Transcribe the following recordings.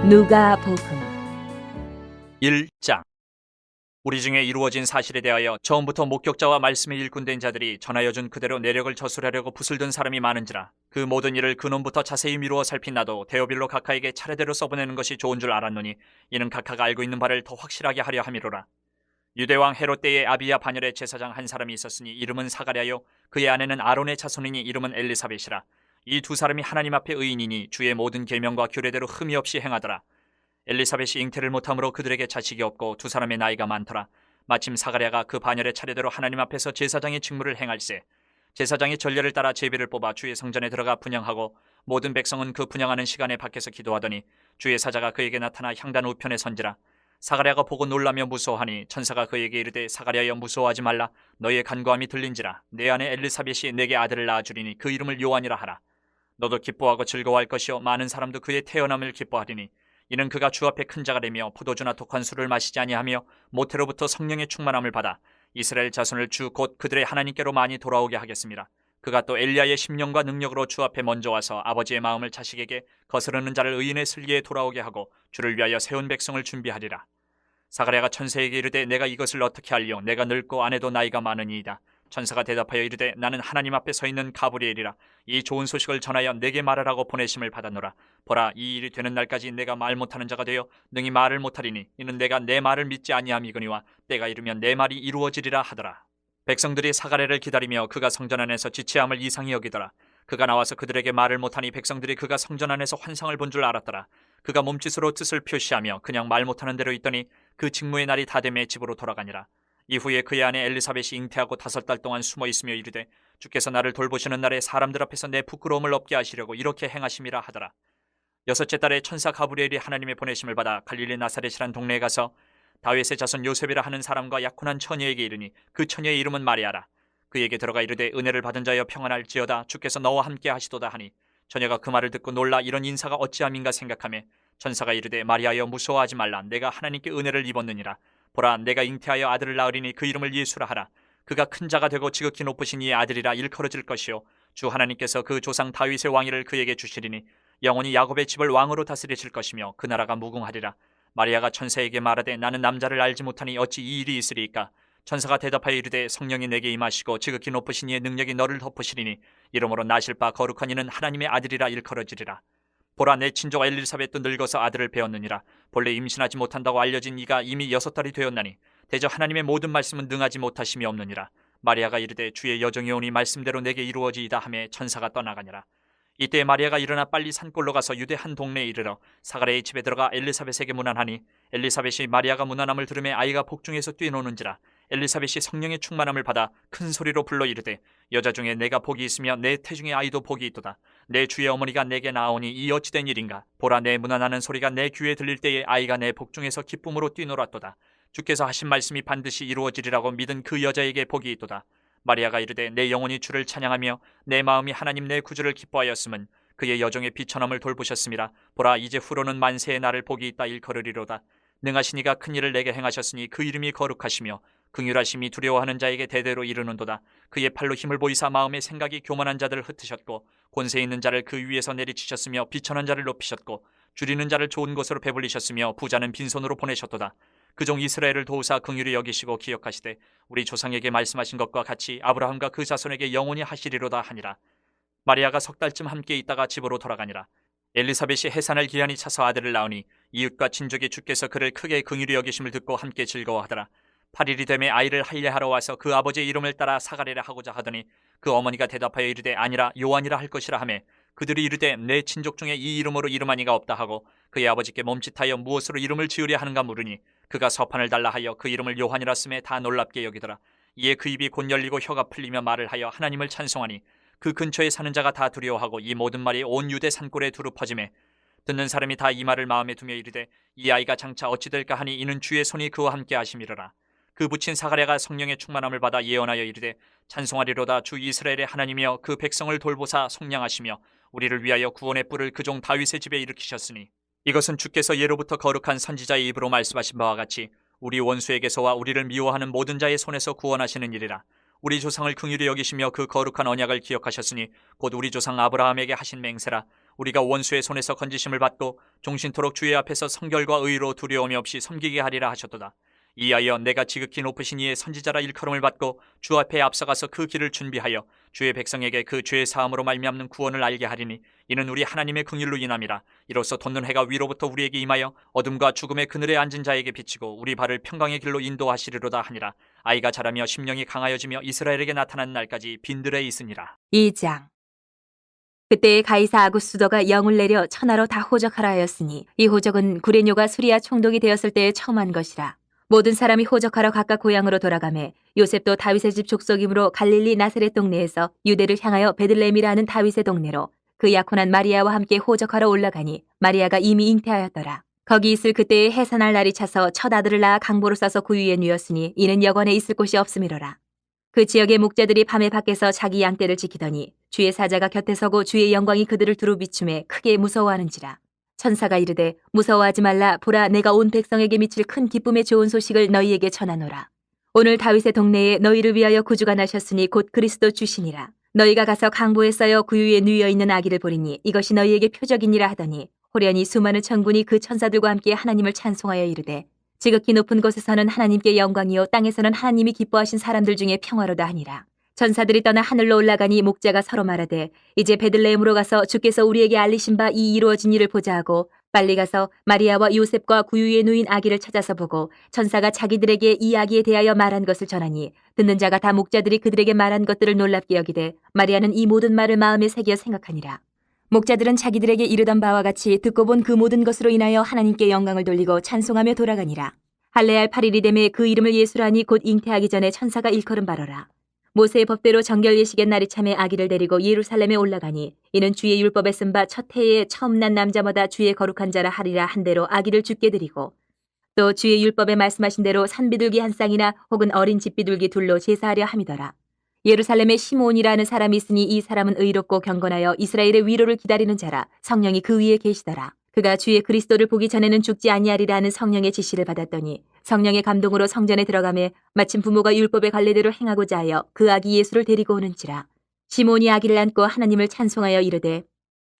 누가복음 1장. 우리 중에 이루어진 사실에 대하여 처음부터 목격자와 말씀에 일꾼된 자들이 전하여 준 그대로 내력을 저술하려고 붓을 든 사람이 많은지라 그 모든 일을 근원부터 자세히 미루어 살핀 나도 데오빌로 각하에게 차례대로 써보내는 것이 좋은 줄 알았노니 이는 각하가 알고 있는 바를 더 확실하게 하려 함이로라. 유대왕 헤롯 때에 아비야 반열의 제사장 한 사람이 있었으니 이름은 사가랴요 그의 아내는 아론의 자손이니 이름은 엘리사벳이라. 이 두 사람이 하나님 앞에 의인이니 주의 모든 계명과 규례대로 흠이 없이 행하더라. 엘리사벳이 잉태를 못함으로 그들에게 자식이 없고 두 사람의 나이가 많더라. 마침 사가랴가 그 반열의 차례대로 하나님 앞에서 제사장의 직무를 행할세. 제사장이 전례를 따라 제비를 뽑아 주의 성전에 들어가 분향하고 모든 백성은 그 분향하는 시간에 밖에서 기도하더니 주의 사자가 그에게 나타나 향단 우편에 선지라. 사가랴가 보고 놀라며 무서워하니 천사가 그에게 이르되 사가랴여 무서워하지 말라. 너의 간구함이 들린지라. 내 아내 엘리사벳이 내게 아들을 낳아주리니 그 이름을 요한이라 하라. 너도 기뻐하고 즐거워할 것이요 많은 사람도 그의 태어남을 기뻐하리니 이는 그가 주 앞에 큰 자가 되며 포도주나 독한 술을 마시지 아니하며 모태로부터 성령의 충만함을 받아 이스라엘 자손을 주 곧 그들의 하나님께로 많이 돌아오게 하겠습니다. 그가 또 엘리야의 심령과 능력으로 주 앞에 먼저 와서 아버지의 마음을 자식에게 거스르는 자를 의인의 슬기에 돌아오게 하고 주를 위하여 세운 백성을 준비하리라. 사가랴가 천사에게 이르되 내가 이것을 어떻게 알리오? 내가 늙고 아내도 나이가 많으니이다. 천사가 대답하여 이르되 나는 하나님 앞에 서 있는 가브리엘이라. 이 좋은 소식을 전하여 내게 말하라고 보내심을 받았노라. 보라, 이 일이 되는 날까지 내가 말 못하는 자가 되어 능히 말을 못하리니 이는 내가 내 말을 믿지 아니함이거니와 때가 이르면 내 말이 이루어지리라 하더라. 백성들이 사가랴를 기다리며 그가 성전 안에서 지체함을 이상히 여기더라. 그가 나와서 그들에게 말을 못하니 백성들이 그가 성전 안에서 환상을 본 줄 알았더라. 그가 몸짓으로 뜻을 표시하며 그냥 말 못하는 대로 있더니 그 직무의 날이 다 되매 집으로 돌아가니라. 이후에 그의 아내 엘리사벳이 잉태하고 5달 동안 숨어 있으며 이르되 주께서 나를 돌보시는 날에 사람들 앞에서 내 부끄러움을 없게 하시려고 이렇게 행하심이라 하더라. 6째 달에 천사 가브리엘이 하나님의 보내심을 받아 갈릴리 나사렛이란 동네에 가서 다윗의 자손 요셉이라 하는 사람과 약혼한 처녀에게 이르니 그 처녀의 이름은 마리아라. 그에게 들어가 이르되 은혜를 받은 자여 평안할지어다. 주께서 너와 함께 하시도다 하니 처녀가 그 말을 듣고 놀라 이런 인사가 어찌함인가 생각하며 천사가 이르되 마리아여 무서워하지 말라. 내가 하나님께 은혜를 입었느니라. 보라, 내가 잉태하여 아들을 낳으리니 그 이름을 예수라 하라. 그가 큰 자가 되고 지극히 높으신 이의 아들이라 일컬어질 것이요 주 하나님께서 그 조상 다윗의 왕위를 그에게 주시리니 영원히 야곱의 집을 왕으로 다스리실 것이며 그 나라가 무궁하리라. 마리아가 천사에게 말하되 나는 남자를 알지 못하니 어찌 이 일이 있으리이까? 천사가 대답하여 이르되 성령이 내게 임하시고 지극히 높으신 이의 능력이 너를 덮으시리니 이러므로 나실 바 거룩한 이는 하나님의 아들이라 일컬어지리라. 보라, 내 친족 엘리사벳도 늙어서 아들을 배웠느니라. 본래 임신하지 못한다고 알려진 이가 이미 6달이 되었나니 대저 하나님의 모든 말씀은 능하지 못하심이 없느니라. 마리아가 이르되 주의 여정이 오니 말씀대로 내게 이루어지이다 하며 천사가 떠나가니라. 이때 마리아가 일어나 빨리 산골로 가서 유대 한 동네에 이르러 사가랴의 집에 들어가 엘리사벳에게 문안하니 엘리사벳이 마리아가 문안함을 들으며 아이가 복중에서 뛰노는지라. 엘리사벳이 성령의 충만함을 받아 큰 소리로 불러 이르되 여자 중에 내가 복이 있으며 내 태중의 아이도 복이 있도다. 내 주의 어머니가 내게 나오니 이 어찌된 일인가? 보라, 내 문안하는 소리가 내 귀에 들릴 때에 아이가 내 복중에서 기쁨으로 뛰놀았도다. 주께서 하신 말씀이 반드시 이루어지리라고 믿은 그 여자에게 복이 있도다. 마리아가 이르되 내 영혼이 주를 찬양하며 내 마음이 하나님 내 구주를 기뻐하였음은 그의 여종의 비천함을 돌보셨음이라. 보라, 이제 후로는 만세의 날을 복이 있다 일컬으리로다. 능하신 이가 큰 일을 내게 행하셨으니 그 이름이 거룩하시며 긍휼하심이 두려워하는 자에게 대대로 이르는도다. 그의 팔로 힘을 보이사 마음의 생각이 교만한 자들을 흩으셨고 권세 있는 자를 그 위에서 내리치셨으며 비천한 자를 높이셨고 줄이는 자를 좋은 곳으로 배불리셨으며 부자는 빈손으로 보내셨도다. 그종 이스라엘을 도우사 긍휼히 여기시고 기억하시되 우리 조상에게 말씀하신 것과 같이 아브라함과 그 자손에게 영원히 하시리로다 하니라. 마리아가 6달쯤 함께 있다가 집으로 돌아가니라. 엘리사벳이 해산을 기한이 차서 아들을 낳으니 이웃과 친족이 주께서 그를 크게 긍휼히 여기심을 듣고 함께 즐거워하더라. 8일이 되매 아이를 할례하러 와서 그 아버지의 이름을 따라 사가랴라 하고자 하더니 그 어머니가 대답하여 이르되 아니라 요한이라 할 것이라 하매 그들이 이르되 내 친족 중에 이 이름으로 이름한 이가 없다 하고 그의 아버지께 몸짓하여 무엇으로 이름을 지으려 하는가 물으니 그가 서판을 달라 하여 그 이름을 요한이라 쓰매 다 놀랍게 여기더라. 이에 그 입이 곧 열리고 혀가 풀리며 말을 하여 하나님을 찬송하니 그 근처에 사는 자가 다 두려워하고 이 모든 말이 온 유대 산골에 두루 퍼지매 듣는 사람이 다 이 말을 마음에 두며 이르되 이 아이가 장차 어찌 될까 하니 이는 주의 손이 그와 함께 하심이로라. 그 부친 사가랴가 성령의 충만함을 받아 예언하여 이르되 찬송하리로다. 주 이스라엘의 하나님이여 그 백성을 돌보사 속량하시며 우리를 위하여 구원의 뿔을 그 종 다윗의 집에 일으키셨으니 이것은 주께서 예로부터 거룩한 선지자의 입으로 말씀하신 바와 같이 우리 원수에게서와 우리를 미워하는 모든 자의 손에서 구원하시는 일이라. 우리 조상을 긍휼히 여기시며 그 거룩한 언약을 기억하셨으니 곧 우리 조상 아브라함에게 하신 맹세라. 우리가 원수의 손에서 건지심을 받고 종신토록 주의 앞에서 성결과 의로 두려움이 없이 섬기게 하리라 하셨도다. 이하여 내가 지극히 높으신 이의 선지자라 일컬음을 받고 주 앞에 앞서가서 그 길을 준비하여 주의 백성에게 그 죄의 사함으로 말미암는 구원을 알게 하리니 이는 우리 하나님의 긍휼로 인함이라. 이로써 돋는 해가 위로부터 우리에게 임하여 어둠과 죽음의 그늘에 앉은 자에게 비치고 우리 발을 평강의 길로 인도하시리로다 하니라. 아이가 자라며 심령이 강하여지며 이스라엘에게 나타난 날까지 빈들에 있으니라. 2장. 그때 가이사 아구스도가 영을 내려 천하로 다 호적하라 하였으니 이 호적은 구레뇨가 수리아 총독이 되었을 때에 처음 한 것이라. 모든 사람이 호적하러 각각 고향으로 돌아가매 요셉도 다윗의 집 족속이므로 갈릴리 나사렛 동네에서 유대를 향하여 베들레헴이라 하는 다윗의 동네로 그 약혼한 마리아와 함께 호적하러 올라가니 마리아가 이미 잉태하였더라. 거기 있을 그때에 해산할 날이 차서 첫 아들을 낳아 강보로 싸서 구유에 누였으니 이는 여관에 있을 곳이 없음이로라. 그 지역의 목자들이 밤에 밖에서 자기 양떼를 지키더니 주의 사자가 곁에 서고 주의 영광이 그들을 두루 비춤에 크게 무서워하는지라. 천사가 이르되 무서워하지 말라. 보라, 내가 온 백성에게 미칠 큰 기쁨의 좋은 소식을 너희에게 전하노라. 오늘 다윗의 동네에 너희를 위하여 구주가 나셨으니 곧 그리스도 주시니라. 너희가 가서 강보에 쌓여 구유에 누여 있는 아기를 보리니 이것이 너희에게 표적이니라 하더니 호련히 수많은 천군이 그 천사들과 함께 하나님을 찬송하여 이르되 지극히 높은 곳에서는 하나님께 영광이요 땅에서는 하나님이 기뻐하신 사람들 중에 평화로다 하니라. 천사들이 떠나 하늘로 올라가니 목자가 서로 말하되 이제 베들레헴으로 가서 주께서 우리에게 알리신 바 이 이루어진 일을 보자 하고 빨리 가서 마리아와 요셉과 구유에 누인 아기를 찾아서 보고 천사가 자기들에게 이 아기에 대하여 말한 것을 전하니 듣는 자가 다 목자들이 그들에게 말한 것들을 놀랍게 여기되 마리아는 이 모든 말을 마음에 새겨 생각하니라. 목자들은 자기들에게 이르던 바와 같이 듣고 본 그 모든 것으로 인하여 하나님께 영광을 돌리고 찬송하며 돌아가니라. 할례할 8일이 되매 그 이름을 예수라니 곧 잉태하기 전에 천사가 일컬음 바로라. 모세의 법대로 정결 예식의 날이 참에 아기를 데리고 예루살렘에 올라가니 이는 주의 율법에 쓴 바 첫 해에 처음 난 남자마다 주의 거룩한 자라 하리라 한 대로 아기를 죽게 드리고 또 주의 율법에 말씀하신 대로 산비둘기 한 쌍이나 혹은 어린 집비둘기 둘로 제사하려 함이더라. 예루살렘에 시므온이라는 사람이 있으니 이 사람은 의롭고 경건하여 이스라엘의 위로를 기다리는 자라. 성령이 그 위에 계시더라. 그가 주의 그리스도를 보기 전에는 죽지 아니하리라는 성령의 지시를 받았더니 성령의 감동으로 성전에 들어가매 마침 부모가 율법의 관례대로 행하고자 하여 그 아기 예수를 데리고 오는지라. 시몬이 아기를 안고 하나님을 찬송하여 이르되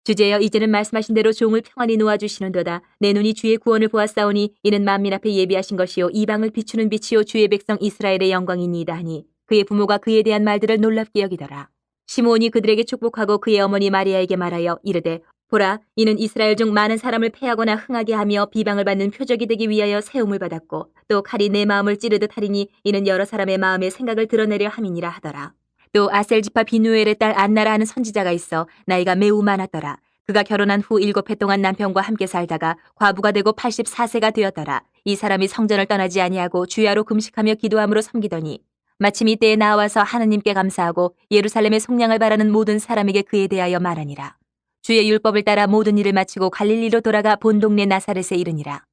주제여 이제는 말씀하신 대로 종을 평안히 놓아주시는도다. 내 눈이 주의 구원을 보았사오니 이는 만민 앞에 예비하신 것이요 이방을 비추는 빛이요 주의 백성 이스라엘의 영광이니이다 하니 그의 부모가 그에 대한 말들을 놀랍게 여기더라. 시몬이 그들에게 축복하고 그의 어머니 마리아에게 말하여 이르되 보라, 이는 이스라엘 중 많은 사람을 패하거나 흥하게 하며 비방을 받는 표적이 되기 위하여 세움을 받았고 또 칼이 내 마음을 찌르듯 하리니 이는 여러 사람의 마음의 생각을 드러내려 함이니라 하더라. 또 아셀지파 비누엘의 딸 안나라 하는 선지자가 있어 나이가 매우 많았더라. 그가 결혼한 후 7해 동안 남편과 함께 살다가 과부가 되고 84세가 되었더라. 이 사람이 성전을 떠나지 아니하고 주야로 금식하며 기도함으로 섬기더니 마침 이때에 나와서 하느님께 감사하고 예루살렘의 속량을 바라는 모든 사람에게 그에 대하여 말하니라. 주의 율법을 따라 모든 일을 마치고 갈릴리로 돌아가 본 동네 나사렛에 이르니라.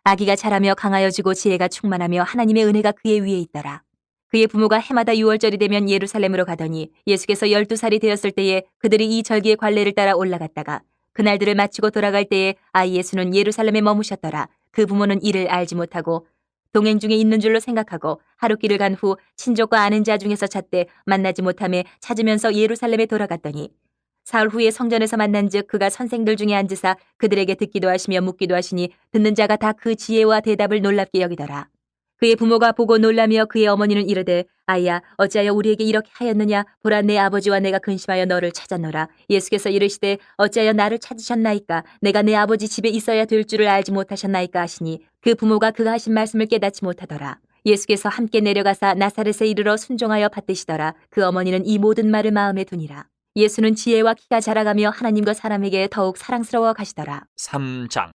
아기가 자라며 강하여지고 지혜가 충만하며 하나님의 은혜가 그의 위에 있더라. 그의 부모가 해마다 6월절이 되면 예루살렘으로 가더니 예수께서 12살이 되었을 때에 그들이 이 절기의 관례를 따라 올라갔다가 그날들을 마치고 돌아갈 때에 아이 예수는 예루살렘에 머무셨더라. 그 부모는 이를 알지 못하고 동행 중에 있는 줄로 생각하고 하룻길을 간 후 친족과 아는 자 중에서 찾되 만나지 못하며 찾으면서 예루살렘에 돌아갔더니 사흘 후에 성전에서 만난즉 그가 선생들 중에 앉으사 그들에게 듣기도 하시며 묻기도 하시니 듣는 자가 다 그 지혜와 대답을 놀랍게 여기더라. 그의 부모가 보고 놀라며 그의 어머니는 이르되 아이야 어찌하여 우리에게 이렇게 하였느냐. 보라, 내 아버지와 내가 근심하여 너를 찾았노라. 예수께서 이르시되 어찌하여 나를 찾으셨나이까. 내가 내 아버지 집에 있어야 될 줄을 알지 못하셨나이까 하시니 그 부모가 그가 하신 말씀을 깨닫지 못하더라. 예수께서 함께 내려가사 나사렛에 이르러 순종하여 받드시더라. 그 어머니는 이 모든 말을 마음에 두니라. 예수는 지혜와 키가 자라가며 하나님과 사람에게 더욱 사랑스러워 가시더라. 3장.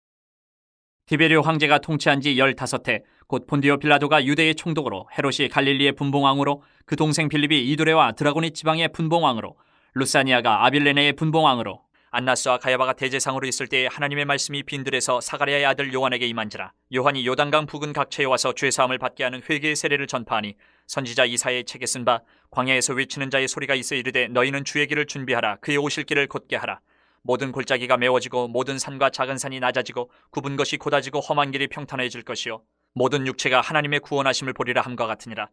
디베리오 황제가 통치한 지 15해 곧 본디오 빌라도가 유대의 총독으로 헤롯이 갈릴리의 분봉왕으로 그 동생 빌립이 이두레와 드라고니 지방의 분봉왕으로 루사니아가 아빌레네의 분봉왕으로 안나스와 가야바가 대제상으로 있을 때에 하나님의 말씀이 빈들에서 사가랴의 아들 요한에게 임한지라. 요한이 요단강 부근 각처에 와서 죄사함을 받게 하는 회개의 세례를 전파하니 선지자 이사야의 책에 쓴 바 광야에서 외치는 자의 소리가 있어 이르되 너희는 주의 길을 준비하라. 그의 오실 길을 곧게 하라. 모든 골짜기가 메워지고 모든 산과 작은 산이 낮아지고 굽은 것이 곧아지고 험한 길이 평탄해질 것이요 모든 육체가 하나님의 구원하심을 보리라 함과 같으니라.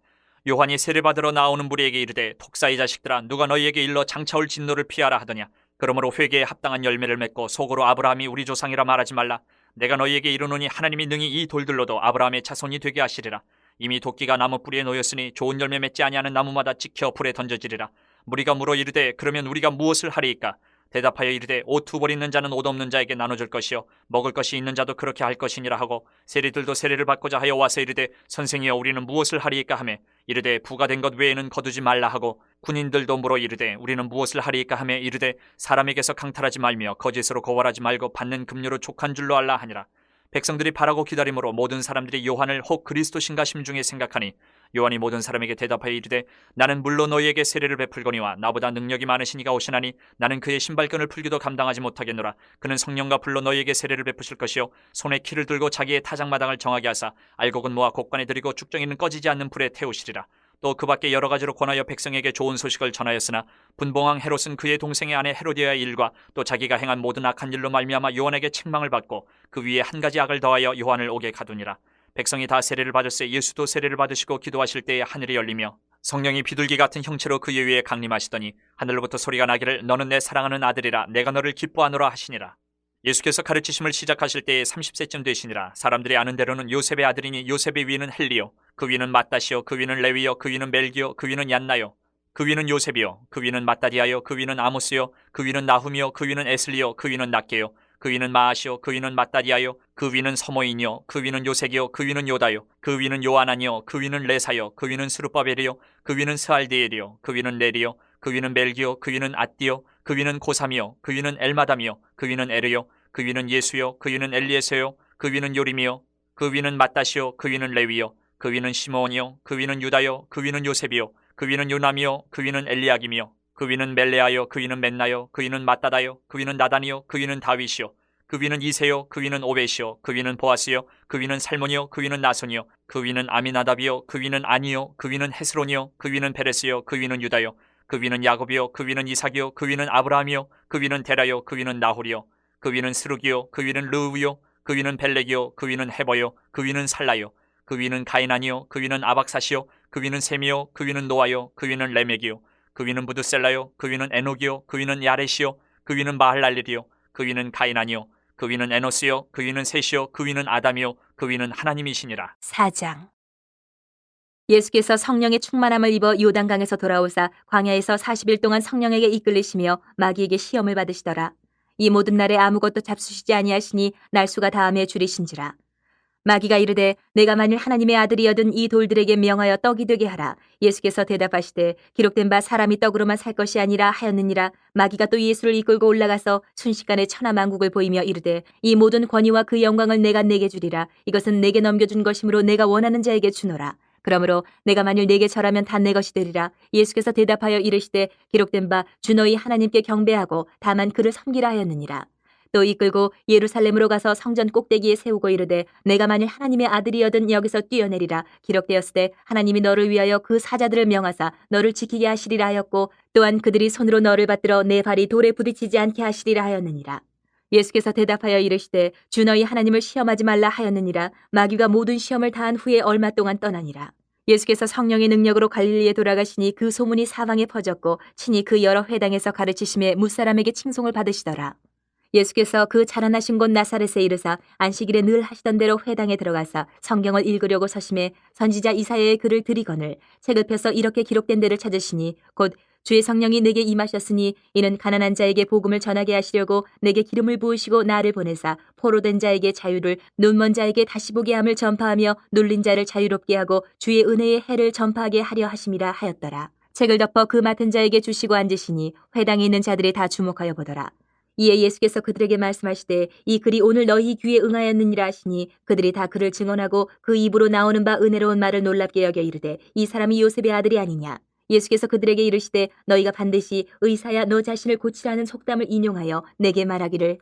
요한이 세례받으러 나오는 무리에게 이르되 독사의 자식들아 누가 너희에게 일러 장차올 진노를 피하라 하더냐. 그러므로 회개에 합당한 열매를 맺고 속으로 아브라함이 우리 조상이라 말하지 말라. 내가 너희에게 이르노니 하나님이 능히 이 돌들로도 아브라함의 자손이 되게 하시리라. 이미 도끼가 나무 뿌리에 놓였으니 좋은 열매 맺지 아니하는 나무마다 찍혀 불에 던져지리라. 무리가 물어 이르되 그러면 우리가 무엇을 하리이까? 대답하여 이르되 옷 두 벌 있는 자는 옷 없는 자에게 나눠줄 것이요 먹을 것이 있는 자도 그렇게 할 것이니라 하고 세리들도 세례를 받고자 하여 와서 이르되 선생이여 우리는 무엇을 하리이까 하매 이르되 부가 된 것 외에는 거두지 말라 하고 군인들도 물어 이르되 우리는 무엇을 하리이까 하매 이르되 사람에게서 강탈하지 말며 거짓으로 고발하지 말고 받는 급료로 족한 줄로 알라 하니라. 백성들이 바라고 기다림으로 모든 사람들이 요한을 혹 그리스도신가 심중에 생각하니 요한이 모든 사람에게 대답하여 이르되 나는 물론 너희에게 세례를 베풀거니와 나보다 능력이 많으시니가 오시나니 나는 그의 신발끈을 풀기도 감당하지 못하겠노라. 그는 성령과 불로 너희에게 세례를 베푸실 것이요 손에 키를 들고 자기의 타작마당을 정하게 하사 알곡은 모아 곡간에 들이고 쭉정이는 꺼지지 않는 불에 태우시리라. 또 그 밖에 여러 가지로 권하여 백성에게 좋은 소식을 전하였으나 분봉왕 헤롯은 그의 동생의 아내 헤로디아의 일과 또 자기가 행한 모든 악한 일로 말미암아 요한에게 책망을 받고 그 위에 한 가지 악을 더하여 요한을 옥에 가두니라. 백성이 다 세례를 받을새 예수도 세례를 받으시고 기도하실 때에 하늘이 열리며 성령이 비둘기 같은 형체로 그의 위에 강림하시더니 하늘로부터 소리가 나기를 너는 내 사랑하는 아들이라 내가 너를 기뻐하노라 하시니라. 예수께서 가르치심을 시작하실 때에 30세쯤 되시니라. 사람들이 아는 대로는 요셉의 아들이니 요셉의 위는 헬리요 그 위는 마따시요 그 위는 레위요 그 위는 멜기요 그 위는 얀나요 그 위는 요셉이요 그 위는 마따디아요 그 위는 아모스요 그 위는 나훔이요 그 위는 에슬리요 그 위는 낫게요 그 위는 마아시요 그 위는 마따디아요 그 위는 서모인이요 그 위는 요색이요 그 위는 요다요 그 위는 요아나니요 그 위는 레사요 그 위는 스루바벨이요 그 위는 스알디엘이요 그 위는 네리요 그 위는 멜기요 그 위는 앗디요 그 위는 고삼이요 그 위는 엘마담이요 그 위는 에르요 그 위는 예수요 그 위는 엘리에세요 그 위는 요림이요 그 위는 마따시요 그 위는 레위요 그 위는 시므온이요 그 위는 유다요 그 위는 요셉이요 그 위는 요남이요 그 위는 엘리야김이요 그 위는 멜레아요 그 위는 멘나요 그 위는 마따다요 그 위는 나단이요 그 위는 다윗이요 그 위는 이세요 그 위는 오벳이요 그 위는 보아스요 그 위는 살몬이요 그 위는 나손이요 그 위는 아미나답이요 그 위는 아니요 그 위는 헤스론이요 그 위는 베레스요 그 위는 유다요 그 위는 야곱이요 그 위는 이삭이요 그 위는 아브라함이요 그 위는 데라요 그 위는 나홀이요 그 위는 스루기요 그 위는 르우요 그 위는 벨렉이요 그 위는 헤버요 그 위는 살라요 그 위는 가이난이요 그 위는 아박사시요 그 위는 셈이요 그 위는 노아요 그 위는 레멕이요 그 위는 부드셀라요 그 위는 에녹이요 그 위는 야렛이요 그 위는 마할랄렐이요 그 위는 가이난이요 그 위는 에노스요 그 위는 셋이요 그 위는 아담이요 그 위는 하나님이시니라. 4장. 예수께서 성령의 충만함을 입어 요단강에서 돌아오사 광야에서 40일 동안 성령에게 이끌리시며 마귀에게 시험을 받으시더라. 이 모든 날에 아무것도 잡수시지 아니하시니 날수가 다함에 줄이신지라. 마귀가 이르되 내가 만일 하나님의 아들이여든 이 돌들에게 명하여 떡이 되게 하라. 예수께서 대답하시되 기록된 바 사람이 떡으로만 살 것이 아니라 하였느니라. 마귀가 또 예수를 이끌고 올라가서 순식간에 천하만국을 보이며 이르되 이 모든 권위와 그 영광을 내가 내게 주리라. 이것은 내게 넘겨준 것이므로 내가 원하는 자에게 주노라. 그러므로 내가 만일 내게 절하면 다 내 것이 되리라. 예수께서 대답하여 이르시되 기록된 바 주 너희 하나님께 경배하고 다만 그를 섬기라 하였느니라. 또 이끌고 예루살렘으로 가서 성전 꼭대기에 세우고 이르되 내가 만일 하나님의 아들이여든 여기서 뛰어내리라. 기록되었을 때 하나님이 너를 위하여 그 사자들을 명하사 너를 지키게 하시리라 하였고 또한 그들이 손으로 너를 받들어 내 발이 돌에 부딪히지 않게 하시리라 하였느니라. 예수께서 대답하여 이르시되 주 너희 하나님을 시험하지 말라 하였느니라. 마귀가 모든 시험을 다한 후에 얼마 동안 떠나니라. 예수께서 성령의 능력으로 갈릴리에 돌아가시니 그 소문이 사방에 퍼졌고 친히 그 여러 회당에서 가르치심에 무사람에게 칭송을 받으시더라. 예수께서 그 자라나신 곳 나사렛에 이르사 안식일에 늘 하시던 대로 회당에 들어가서 성경을 읽으려고 서심해 선지자 이사야의 글을 들이거늘 책을 펴서 이렇게 기록된 데를 찾으시니 곧 주의 성령이 내게 임하셨으니 이는 가난한 자에게 복음을 전하게 하시려고 내게 기름을 부으시고 나를 보내사 포로된 자에게 자유를 눈먼 자에게 다시 보게 함을 전파하며 눌린 자를 자유롭게 하고 주의 은혜의 해를 전파하게 하려 하심이라 하였더라. 책을 덮어 그 맡은 자에게 주시고 앉으시니 회당에 있는 자들이 다 주목하여 보더라. 이에 예수께서 그들에게 말씀하시되 이 글이 오늘 너희 귀에 응하였느니라 하시니 그들이 다 그를 증언하고 그 입으로 나오는 바 은혜로운 말을 놀랍게 여겨 이르되 이 사람이 요셉의 아들이 아니냐. 예수께서 그들에게 이르시되 너희가 반드시 의사야 너 자신을 고치라는 속담을 인용하여 내게 말하기를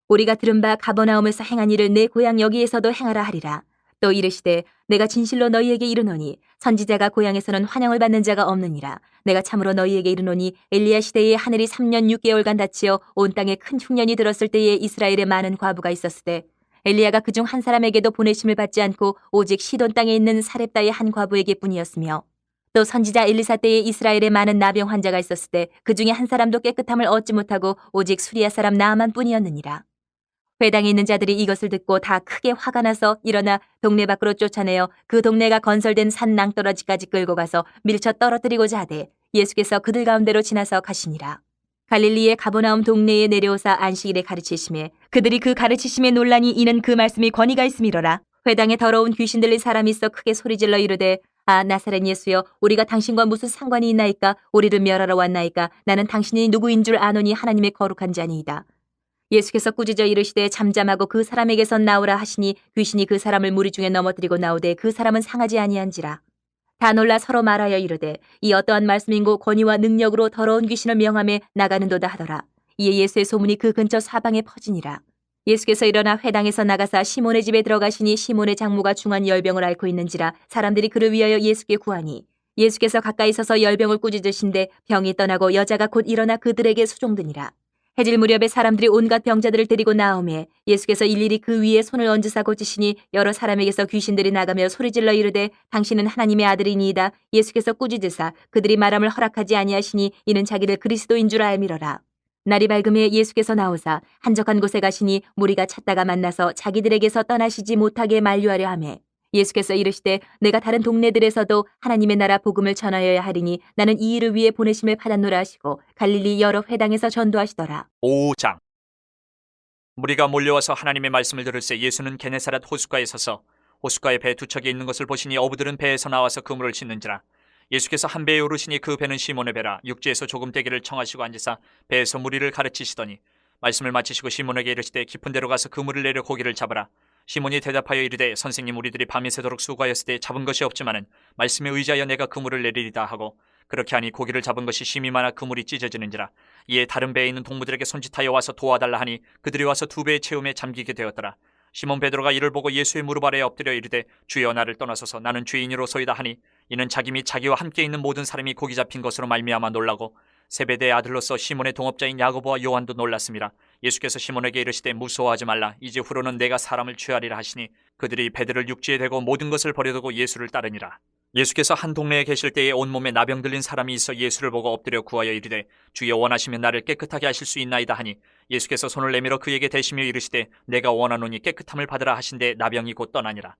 우리가 들은 바 가버나움에서 행한 일을 내 고향 여기에서도 행하라 하리라. 또 이르시되 내가 진실로 너희에게 이르노니 선지자가 고향에서는 환영을 받는 자가 없느니라. 내가 참으로 너희에게 이르노니 엘리야 시대에 하늘이 3년 6개월간 닫히어 온 땅에 큰 흉년이 들었을 때에 이스라엘에 많은 과부가 있었을 때 엘리야가 그중 한 사람에게도 보내심을 받지 않고 오직 시돈 땅에 있는 사렙다의 한 과부에게 뿐이었으며 또 선지자 엘리사 때에 이스라엘에 많은 나병 환자가 있었을 때 그 중에 한 사람도 깨끗함을 얻지 못하고 오직 수리아 사람 나아만 뿐이었느니라. 회당에 있는 자들이 이것을 듣고 다 크게 화가 나서 일어나 동네 밖으로 쫓아내어 그 동네가 건설된 산 낭떠러지까지 끌고 가서 밀쳐 떨어뜨리고자 하되 예수께서 그들 가운데로 지나서 가시니라. 갈릴리의 가버나움 동네에 내려오사 안식일에 가르치심에 그들이 그 가르치심에 논란이 이는 그 말씀이 권위가 있음이로라. 회당에 더러운 귀신 들린 사람이 있어 크게 소리질러 이르되 아 나사렛 예수여 우리가 당신과 무슨 상관이 있나이까 우리를 멸하러 왔나이까 나는 당신이 누구인 줄 아노니 하나님의 거룩한 자니이다. 예수께서 꾸짖어 이르시되 잠잠하고 그 사람에게서 나오라 하시니 귀신이 그 사람을 무리 중에 넘어뜨리고 나오되 그 사람은 상하지 아니한지라. 다 놀라 서로 말하여 이르되 이 어떠한 말씀인고 권위와 능력으로 더러운 귀신을 명함에 나가는도다 하더라. 이에 예수의 소문이 그 근처 사방에 퍼지니라. 예수께서 일어나 회당에서 나가사 시몬의 집에 들어가시니 시몬의 장모가 중한 열병을 앓고 있는지라 사람들이 그를 위하여 예수께 구하니 예수께서 가까이 서서 열병을 꾸짖으신데 병이 떠나고 여자가 곧 일어나 그들에게 수종드니라. 해질 무렵에 사람들이 온갖 병자들을 데리고 나오매 예수께서 일일이 그 위에 손을 얹으사 고치시니 여러 사람에게서 귀신들이 나가며 소리질러 이르되 당신은 하나님의 아들이니이다. 예수께서 꾸짖으사 그들이 말함을 허락하지 아니하시니 이는 자기를 그리스도인 줄 알미러라. 날이 밝음에 예수께서 나오사 한적한 곳에 가시니 무리가 찾다가 만나서 자기들에게서 떠나시지 못하게 만류하려 하매 예수께서 이르시되 내가 다른 동네들에서도 하나님의 나라 복음을 전하여야 하리니 나는 이 일을 위해 보내심을 받았노라 하시고 갈릴리 여러 회당에서 전도하시더라. 5장. 무리가 몰려와서 하나님의 말씀을 들을새 예수는 게네사렛 호숫가에 서서 호숫가에 배 두 척이 있는 것을 보시니 어부들은 배에서 나와서 그물을 씻는지라. 예수께서 한 배에 오르시니 그 배는 시몬의 배라. 육지에서 조금 떼기를 청하시고 앉으사 배에서 무리를 가르치시더니 말씀을 마치시고 시몬에게 이르시되 깊은 데로 가서 그물을 내려 고기를 잡으라. 시몬이 대답하여 이르되 선생님 우리들이 밤이 새도록 수고하였을 때 잡은 것이 없지만은 말씀에 의지하여 내가 그물을 내리리다 하고 그렇게 하니 고기를 잡은 것이 심히 많아 그물이 찢어지는지라. 이에 다른 배에 있는 동무들에게 손짓하여 와서 도와달라 하니 그들이 와서 두 배의 채움에 잠기게 되었더라. 시몬 베드로가 이를 보고 예수의 무릎 아래에 엎드려 이르되 주여 나를 떠나소서 나는 죄인이로소이다 하니 이는 자기 및 자기와 함께 있는 모든 사람이 고기 잡힌 것으로 말미암아 놀라고 세베대의 아들로서 시몬의 동업자인 야고보와 요한도 놀랐습니다. 예수께서 시몬에게 이르시되 무서워하지 말라. 이제 후로는 내가 사람을 취하리라 하시니 그들이 배들을 육지에 대고 모든 것을 버려두고 예수를 따르니라. 예수께서 한 동네에 계실 때에 온몸에 나병 들린 사람이 있어 예수를 보고 엎드려 구하여 이르되 주여 원하시면 나를 깨끗하게 하실 수 있나이다 하니 예수께서 손을 내밀어 그에게 대시며 이르시되 내가 원하노니 깨끗함을 받으라 하신데 나병이 곧 떠나니라.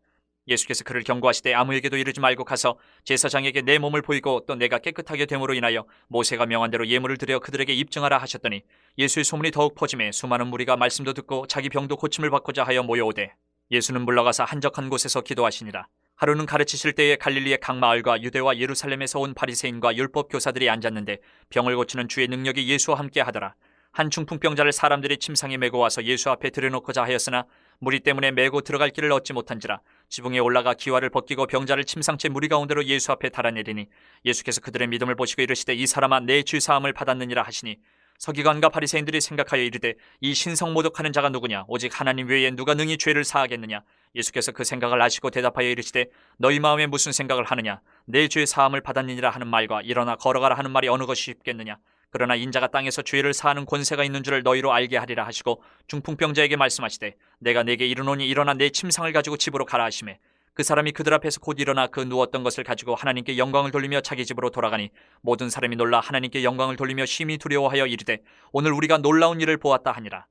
예수께서 그를 경고하시되 아무에게도 이르지 말고 가서 제사장에게 내 몸을 보이고 또 내가 깨끗하게 됨으로 인하여 모세가 명한 대로 예물을 드려 그들에게 입증하라 하셨더니 예수의 소문이 더욱 퍼지매 수많은 무리가 말씀도 듣고 자기 병도 고침을 받고자 하여 모여오되 예수는 물러가사 한적한 곳에서 기도하시니라. 하루는 가르치실 때에 갈릴리의 각 마을과 유대와 예루살렘에서 온 바리새인과 율법 교사들이 앉았는데 병을 고치는 주의 능력이 예수와 함께 하더라. 한 중풍병자를 사람들이 침상에 메고 와서 예수 앞에 들여놓고자 하였으나 무리 때문에 메고 들어갈 길을 얻지 못한지라. 지붕에 올라가 기와를 벗기고 병자를 침상째 무리 가운데로 예수 앞에 달아내리니 예수께서 그들의 믿음을 보시고 이르시되 이 사람아 내 죄 사함을 받았느니라 하시니 서기관과 바리새인들이 생각하여 이르되 이 신성 모독하는 자가 누구냐 오직 하나님 외에 누가 능히 죄를 사하겠느냐. 예수께서 그 생각을 아시고 대답하여 이르시되 너희 마음에 무슨 생각을 하느냐 내 죄 사함을 받았느니라 하는 말과 일어나 걸어가라 하는 말이 어느 것이 쉽겠느냐. 그러나 인자가 땅에서 죄를 사하는 권세가 있는 줄을 너희로 알게 하리라 하시고 중풍병자에게 말씀하시되 내가 내게 이르노니 일어나 내 침상을 가지고 집으로 가라 하시매 그 사람이 그들 앞에서 곧 일어나 그 누웠던 것을 가지고 하나님께 영광을 돌리며 자기 집으로 돌아가니 모든 사람이 놀라 하나님께 영광을 돌리며 심히 두려워하여 이르되 오늘 우리가 놀라운 일을 보았다 하니라.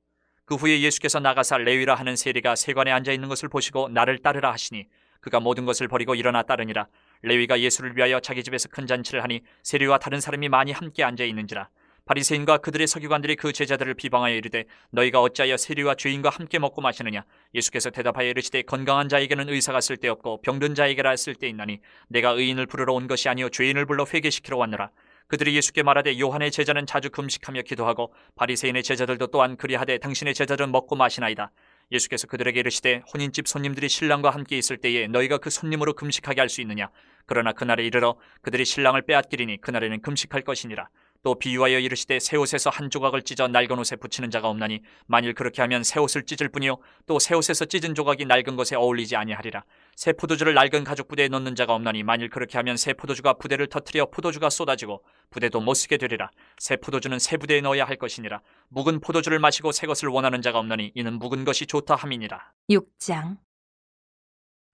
그 후에 예수께서 나가사 레위라 하는 세리가 세관에 앉아있는 것을 보시고 나를 따르라 하시니 그가 모든 것을 버리고 일어나 따르니라. 레위가 예수를 위하여 자기 집에서 큰 잔치를 하니 세리와 다른 사람이 많이 함께 앉아있는지라. 바리새인과 그들의 서기관들이 그 제자들을 비방하여 이르되 너희가 어찌하여 세리와 죄인과 함께 먹고 마시느냐. 예수께서 대답하여 이르시되 건강한 자에게는 의사가 쓸데없고 병든 자에게라 쓸데있나니 내가 의인을 부르러 온 것이 아니요 죄인을 불러 회개시키러 왔노라. 그들이 예수께 말하되 요한의 제자는 자주 금식하며 기도하고 바리새인의 제자들도 또한 그리하되 당신의 제자들은 먹고 마시나이다. 예수께서 그들에게 이르시되 혼인집 손님들이 신랑과 함께 있을 때에 너희가 그 손님으로 금식하게 할 수 있느냐. 그러나 그날에 이르러 그들이 신랑을 빼앗기리니 그날에는 금식할 것이니라. 또 비유하여 이르시되 새 옷에서 한 조각을 찢어 낡은 옷에 붙이는 자가 없나니 만일 그렇게 하면 새 옷을 찢을 뿐이요 또 새 옷에서 찢은 조각이 낡은 것에 어울리지 아니하리라. 새 포도주를 낡은 가죽 부대에 넣는 자가 없나니 만일 그렇게 하면 새 포도주가 부대를 터뜨려 포도주가 쏟아지고 부대도 못 쓰게 되리라. 새 포도주는 새 부대에 넣어야 할 것이니라. 묵은 포도주를 마시고 새 것을 원하는 자가 없나니 이는 묵은 것이 좋다 함이니라. 6장.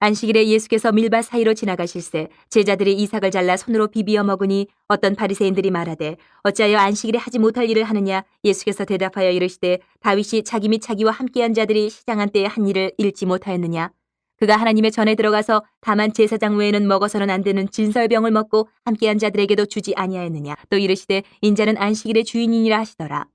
안식일에 예수께서 밀밭 사이로 지나가실새 제자들이 이삭을 잘라 손으로 비비어 먹으니 어떤 바리새인들이 말하되 어찌하여 안식일에 하지 못할 일을 하느냐. 예수께서 대답하여 이르시되 다윗이 자기 및 자기와 함께한 자들이 시장한 때에 한 일을 잃지 못하였느냐. 그가 하나님의 전에 들어가서 다만 제사장 외에는 먹어서는 안 되는 진설병을 먹고 함께한 자들에게도 주지 아니하였느냐. 또 이르시되 인자는 안식일의 주인이니라 하시더라.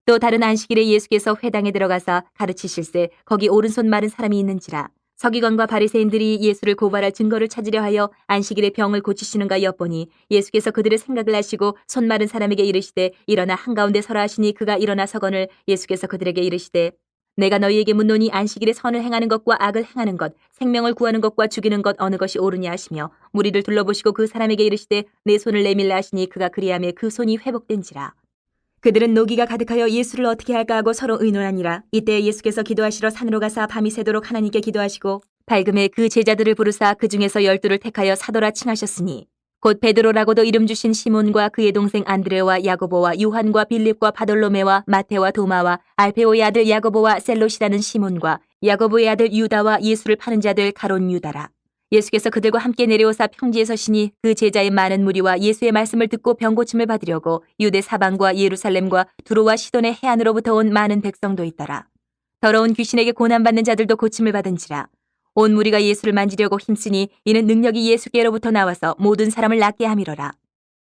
또 다른 안식일에 예수께서 회당에 들어가서 가르치실새 거기 오른손 마른 사람이 있는지라. 서기관과 바리새인들이 예수를 고발할 증거를 찾으려 하여 안식일에 병을 고치시는가 엿보니 예수께서 그들의 생각을 아시고 손 마른 사람에게 이르시되 일어나 한가운데 서라 하시니 그가 일어나 서거늘 예수께서 그들에게 이르시되 내가 너희에게 묻노니 안식일에 선을 행하는 것과 악을 행하는 것, 생명을 구하는 것과 죽이는 것 어느 것이 옳으냐 하시며 무리를 둘러보시고 그 사람에게 이르시되 내 손을 내밀라 하시니 그가 그리하매 그 손이 회복된지라. 그들은 노기가 가득하여 예수를 어떻게 할까 하고 서로 의논하니라. 이때 예수께서 기도하시러 산으로 가사 밤이 새도록 하나님께 기도하시고 밝음에 그 제자들을 부르사 그 중에서 12를 택하여 사도라 칭하셨으니 곧 베드로라고도 이름 주신 시몬과 그의 동생 안드레와 야고보와 요한과 빌립과 바돌로메와 마테와 도마와 알페오의 아들 야고보와 셀롯이라는 시몬과 야고보의 아들 유다와 예수를 파는 자들 가론 유다라. 예수께서 그들과 함께 내려오사 평지에 서시니 그 제자의 많은 무리와 예수의 말씀을 듣고 병고침을 받으려고 유대 사방과 예루살렘과 두로와 시돈의 해안으로부터 온 많은 백성도 있더라. 더러운 귀신에게 고난받는 자들도 고침을 받은지라. 온 무리가 예수를 만지려고 힘쓰니 이는 능력이 예수께로부터 나와서 모든 사람을 낫게 함이로라.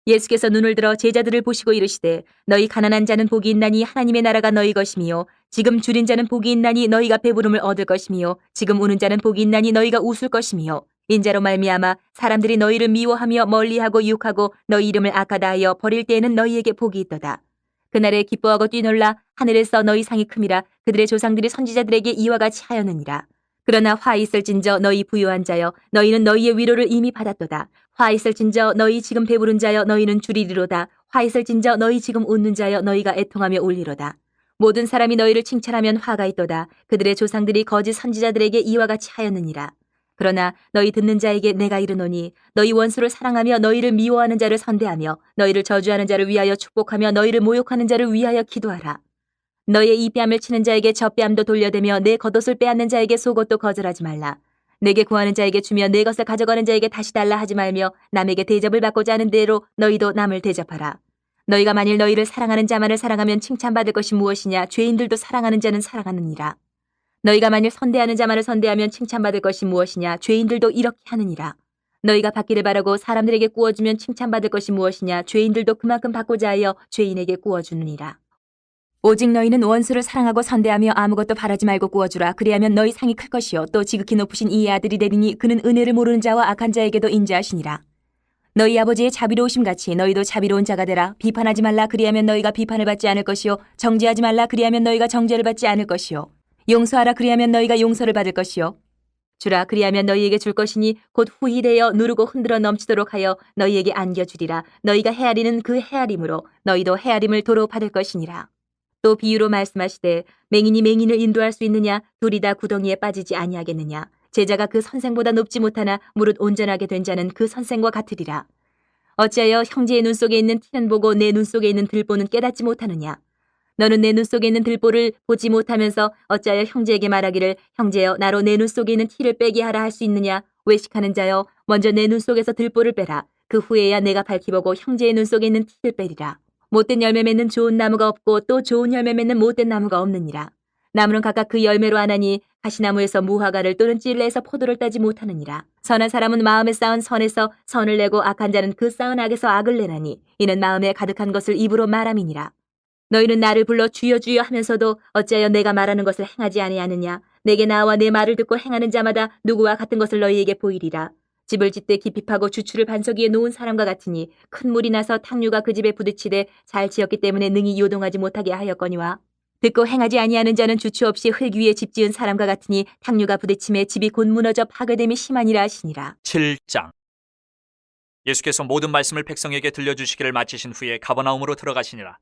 예수께서 눈을 들어 제자들을 보시고 이르시되 너희 가난한 자는 복이 있나니 하나님의 나라가 너희 것이미요 지금 줄인 자는 복이 있나니 너희가 배부름을 얻을 것이미요 지금 우는 자는 복이 있나니 너희가 웃을 것이미요 인자로 말미암아 사람들이 너희를 미워하며 멀리하고 유혹하고 너희 이름을 악하다하여 버릴 때에는 너희에게 복이 있도다. 그날에 기뻐하고 뛰놀라 하늘에서 너희 상이 큼이라. 그들의 조상들이 선지자들에게 이와 같이 하였느니라. 그러나 화 있을진저 너희 부유한 자여 너희는 너희의 위로를 이미 받았도다. 화 있을진저 너희 지금 배부른 자여 너희는 줄이리로다. 화 있을진저 너희 지금 웃는 자여 너희가 애통하며 울리로다. 모든 사람이 너희를 칭찬하면 화가 있도다. 그들의 조상들이 거짓 선지자들에게 이와 같이 하였느니라. 그러나 너희 듣는 자에게 내가 이르노니 너희 원수를 사랑하며 너희를 미워하는 자를 선대하며 너희를 저주하는 자를 위하여 축복하며 너희를 모욕하는 자를 위하여 기도하라. 너희의 이 뺨을 치는 자에게 저 뺨도 돌려대며 내 겉옷을 빼앗는 자에게 속옷도 거절하지 말라. 내게 구하는 자에게 주며 내 것을 가져가는 자에게 다시 달라 하지 말며 남에게 대접을 받고자 하는 대로 너희도 남을 대접하라. 너희가 만일 너희를 사랑하는 자만을 사랑하면 칭찬받을 것이 무엇이냐. 죄인들도 사랑하는 자는 사랑하느니라. 너희가 만일 선대하는 자만을 선대하면 칭찬받을 것이 무엇이냐. 죄인들도 이렇게 하느니라. 너희가 받기를 바라고 사람들에게 구워주면 칭찬받을 것이 무엇이냐. 죄인들도 그만큼 받고자 하여 죄인에게 구워주느니라. 오직 너희는 원수를 사랑하고 선대하며 아무것도 바라지 말고 구워주라. 그리하면 너희 상이 클 것이요 또 지극히 높으신 이의 아들이 되리니 그는 은혜를 모르는 자와 악한 자에게도 인자하시니라. 너희 아버지의 자비로우심 같이 너희도 자비로운 자가 되라. 비판하지 말라. 그리하면 너희가 비판을 받지 않을 것이요 정죄하지 말라. 그리하면 너희가 정죄를 받지 않을 것이요 용서하라. 그리하면 너희가 용서를 받을 것이요 주라. 그리하면 너희에게 줄 것이니 곧 후히 되어 누르고 흔들어 넘치도록 하여 너희에게 안겨주리라. 너희가 헤아리는 그 헤아림으로 너희도 헤아림을 도로 받을 것이니라. 또 비유로 말씀하시되 맹인이 맹인을 인도할 수 있느냐. 둘이 다 구덩이에 빠지지 아니하겠느냐. 제자가 그 선생보다 높지 못하나 무릇 온전하게 된 자는 그 선생과 같으리라. 어찌하여 형제의 눈 속에 있는 티는 보고 내 눈 속에 있는 들보는 깨닫지 못하느냐. 너는 내 눈 속에 있는 들보를 보지 못하면서 어찌하여 형제에게 말하기를 형제여 나로 내 눈 속에 있는 티를 빼게 하라 할 수 있느냐. 외식하는 자여 먼저 내 눈 속에서 들보를 빼라. 그 후에야 내가 밝히보고 형제의 눈 속에 있는 티를 빼리라. 못된 열매 맺는 좋은 나무가 없고 또 좋은 열매 맺는 못된 나무가 없느니라. 나무는 각각 그 열매로 아나니 가시나무에서 무화과를 또는 찔레에서 포도를 따지 못하느니라. 선한 사람은 마음에 쌓은 선에서 선을 내고 악한 자는 그 쌓은 악에서 악을 내나니 이는 마음에 가득한 것을 입으로 말함이니라. 너희는 나를 불러 주여 주여 하면서도 어찌하여 내가 말하는 것을 행하지 아니하느냐. 내게 나와 내 말을 듣고 행하는 자마다 누구와 같은 것을 너희에게 보이리라. 집을 짓되 깊이 파고 주추를 반석 위에 놓은 사람과 같으니 큰 물이 나서 탕류가 그 집에 부딪히되 잘 지었기 때문에 능히 요동하지 못하게 하였거니와 듣고 행하지 아니하는 자는 주추 없이 흙 위에 집 지은 사람과 같으니 탕류가 부딪힘에 집이 곧 무너져 파괴됨이 심하니라 하시니라. 7장. 예수께서 모든 말씀을 백성에게 들려주시기를 마치신 후에 가버나움으로 들어가시니라.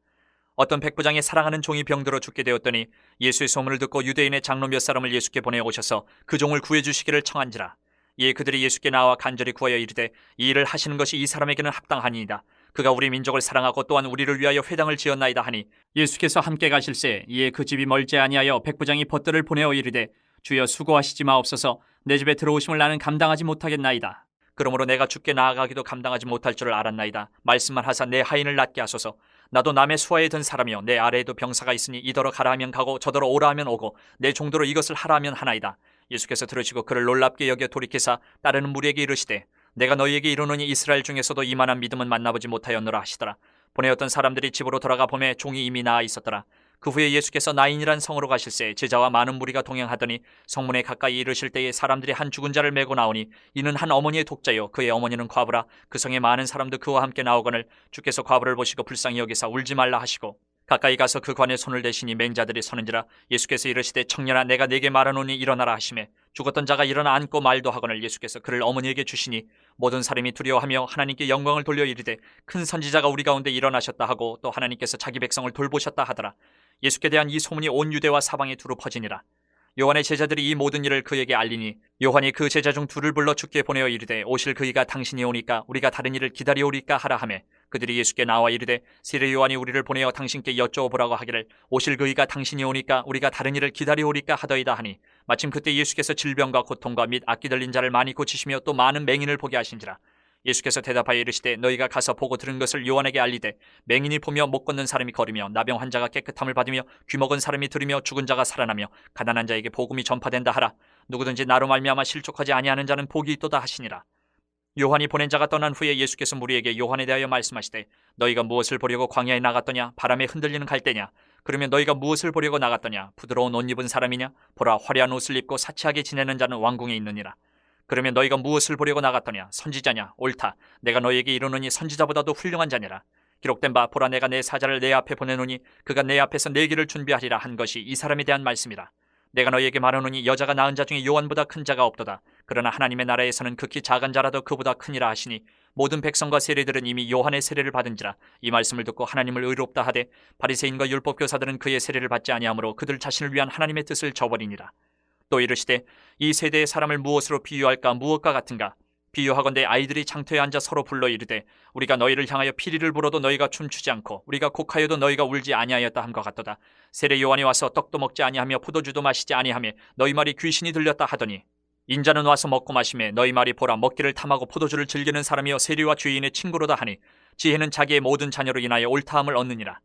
어떤 백부장이 사랑하는 종이 병들어 죽게 되었더니 예수의 소문을 듣고 유대인의 장로 몇 사람을 예수께 보내 오셔서 그 종을 구해주시기를 청한지라. 이에 그들이 예수께 나와 간절히 구하여 이르되 이 일을 하시는 것이 이 사람에게는 합당하니이다. 그가 우리 민족을 사랑하고 또한 우리를 위하여 회당을 지었나이다 하니 예수께서 함께 가실새 이에 그 집이 멀지 아니하여 백부장이 벗들을 보내어 이르되 주여 수고하시지 마옵소서. 내 집에 들어오심을 나는 감당하지 못하겠나이다. 그러므로 내가 주께 나아가기도 감당하지 못할 줄을 알았나이다. 말씀만 하사 내 하인을 낫게 하소서. 나도 남의 수하에 든 사람이요 내 아래에도 병사가 있으니 이더러 가라 하면 가고 저더러 오라 하면 오고 내 종도로 이것을 하라 하면 하나이다. 예수께서 들으시고 그를 놀랍게 여겨 돌이키사 따르는 무리에게 이르시되 내가 너희에게 이르노니 이스라엘 중에서도 이만한 믿음은 만나보지 못하였노라 하시더라. 보내었던 사람들이 집으로 돌아가 보매 종이 이미 나아 있었더라. 그 후에 예수께서 나인이란 성으로 가실새 제자와 많은 무리가 동행하더니 성문에 가까이 이르실 때에 사람들이 한 죽은 자를 메고 나오니 이는 한 어머니의 독자요 그의 어머니는 과부라. 그 성에 많은 사람도 그와 함께 나오거늘 주께서 과부를 보시고 불쌍히 여기사 울지 말라 하시고 가까이 가서 그 관에 손을 대시니 맹자들이 서는지라. 예수께서 이르시되 청년아 내가 네게 말하노니 일어나라 하시매 죽었던 자가 일어나 앉고 말도 하거늘 예수께서 그를 어머니에게 주시니 모든 사람이 두려워하며 하나님께 영광을 돌려 이르되 큰 선지자가 우리 가운데 일어나셨다 하고 또 하나님께서 자기 백성을 돌보셨다 하더라. 예수께 대한 이 소문이 온 유대와 사방에 두루 퍼지니라. 요한의 제자들이 이 모든 일을 그에게 알리니 요한이 그 제자 중 둘을 불러 주께 보내어 이르되 오실 그이가 당신이 오니까 우리가 다른 일을 기다려오리까 하라 하매 그들이 예수께 나와 이르되 세례 요한이 우리를 보내어 당신께 여쭤보라고 하기를 오실 그이가 당신이 오니까 우리가 다른 일을 기다려오리까 하더이다 하니 마침 그때 예수께서 질병과 고통과 및 악기 들린 자를 많이 고치시며 또 많은 맹인을 보게 하신지라. 예수께서 대답하여 이르시되 너희가 가서 보고 들은 것을 요한에게 알리되 맹인이 보며 못 걷는 사람이 걸으며 나병 환자가 깨끗함을 받으며 귀먹은 사람이 들으며 죽은 자가 살아나며 가난한 자에게 복음이 전파된다 하라. 누구든지 나로 말미암아 실족하지 아니하는 자는 복이 있도다 하시니라. 요한이 보낸 자가 떠난 후에 예수께서 무리에게 요한에 대하여 말씀하시되 너희가 무엇을 보려고 광야에 나갔더냐? 바람에 흔들리는 갈대냐? 그러면 너희가 무엇을 보려고 나갔더냐? 부드러운 옷 입은 사람이냐? 보라 화려한 옷을 입고 사치하게 지내는 자는 왕궁에 있느니라. 그러면 너희가 무엇을 보려고 나갔더냐? 선지자냐? 옳다. 내가 너희에게 이르노니 선지자보다도 훌륭한 자니라. 기록된 바 보라 내가 내 사자를 내 앞에 보내노니 그가 내 앞에서 내 길을 준비하리라 한 것이 이 사람에 대한 말씀이라. 내가 너희에게 말하노니 여자가 낳은 자 중에 요한보다 큰 자가 없도다. 그러나 하나님의 나라에서는 극히 작은 자라도 그보다 크니라 하시니 모든 백성과 세리들은 이미 요한의 세례를 받은지라. 이 말씀을 듣고 하나님을 의롭다 하되 바리새인과 율법교사들은 그의 세례를 받지 아니하므로 그들 자신을 위한 하나님의 뜻을 저버리니라. 또 이르시되 이 세대의 사람을 무엇으로 비유할까? 무엇과 같은가? 비유하건대 아이들이 장터에 앉아 서로 불러 이르되 우리가 너희를 향하여 피리를 불어도 너희가 춤추지 않고 우리가 곡하여도 너희가 울지 아니하였다 함과 같도다. 세례 요한이 와서 떡도 먹지 아니하며 포도주도 마시지 아니하며 너희 말이 귀신이 들렸다 하더니 인자는 와서 먹고 마시매 너희 말이 보라 먹기를 탐하고 포도주를 즐기는 사람이여 세리와 죄인의 친구로다 하니 지혜는 자기의 모든 자녀로 인하여 옳다함을 얻느니라.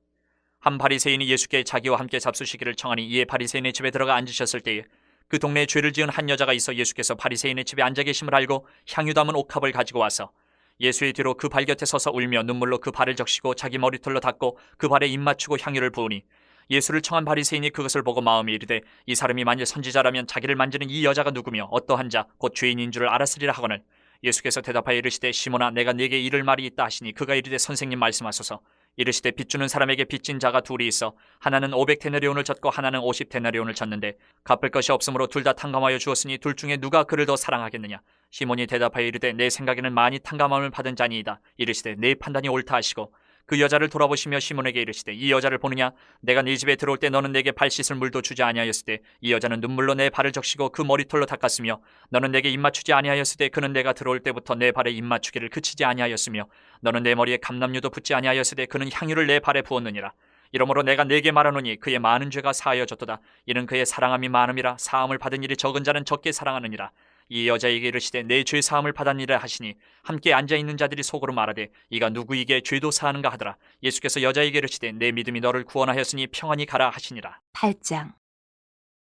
한 바리새인이 예수께 자기와 함께 잡수시기를 청하니 이에 바리새인의 집에 들어가 앉으셨을 때에 그 동네에 죄를 지은 한 여자가 있어 예수께서 바리새인의 집에 앉아 계심을 알고 향유 담은 옥합을 가지고 와서 예수의 뒤로 그 발 곁에 서서 울며 눈물로 그 발을 적시고 자기 머리털로 닦고 그 발에 입 맞추고 향유를 부으니 예수를 청한 바리새인이 그것을 보고 마음에 이르되 이 사람이 만일 선지자라면 자기를 만지는 이 여자가 누구며 어떠한 자 곧 죄인인 줄을 알았으리라 하거늘 예수께서 대답하여 이르시되 시몬아 내가 네게 이를 말이 있다 하시니 그가 이르되 선생님 말씀하소서. 이르시되 빚주는 사람에게 빚진 자가 둘이 있어 하나는 500데나리온을 졌고 하나는 50데나리온을 졌는데 갚을 것이 없으므로 둘 다 탕감하여 주었으니 둘 중에 누가 그를 더 사랑하겠느냐? 시몬이 대답하여 이르되 내 생각에는 많이 탕감함을 받은 자니이다. 이르시되 내 판단이 옳다 하시고 그 여자를 돌아보시며 시몬에게 이르시되 이 여자를 보느냐? 내가 네 집에 들어올 때 너는 내게 발 씻을 물도 주지 아니하였을 때 이 여자는 눈물로 내 발을 적시고 그 머리털로 닦았으며 너는 내게 입 맞추지 아니하였을 때 그는 내가 들어올 때부터 내 발에 입 맞추기를 그치지 아니하였으며 너는 내 머리에 감람유도 붓지 아니하였을 때 그는 향유를 내 발에 부었느니라. 이러므로 내가 네게 말하노니 그의 많은 죄가 사하여졌도다. 이는 그의 사랑함이 많음이라. 사함을 받은 일이 적은 자는 적게 사랑하느니라. 이 여자에게 이르시되 내 죄 사함을 받았니라 하시니 함께 앉아있는 자들이 속으로 말하되 이가 누구에게 죄도 사하는가 하더라. 예수께서 여자에게 이르시되 내 믿음이 너를 구원하였으니 평안히 가라 하시니라. 8장.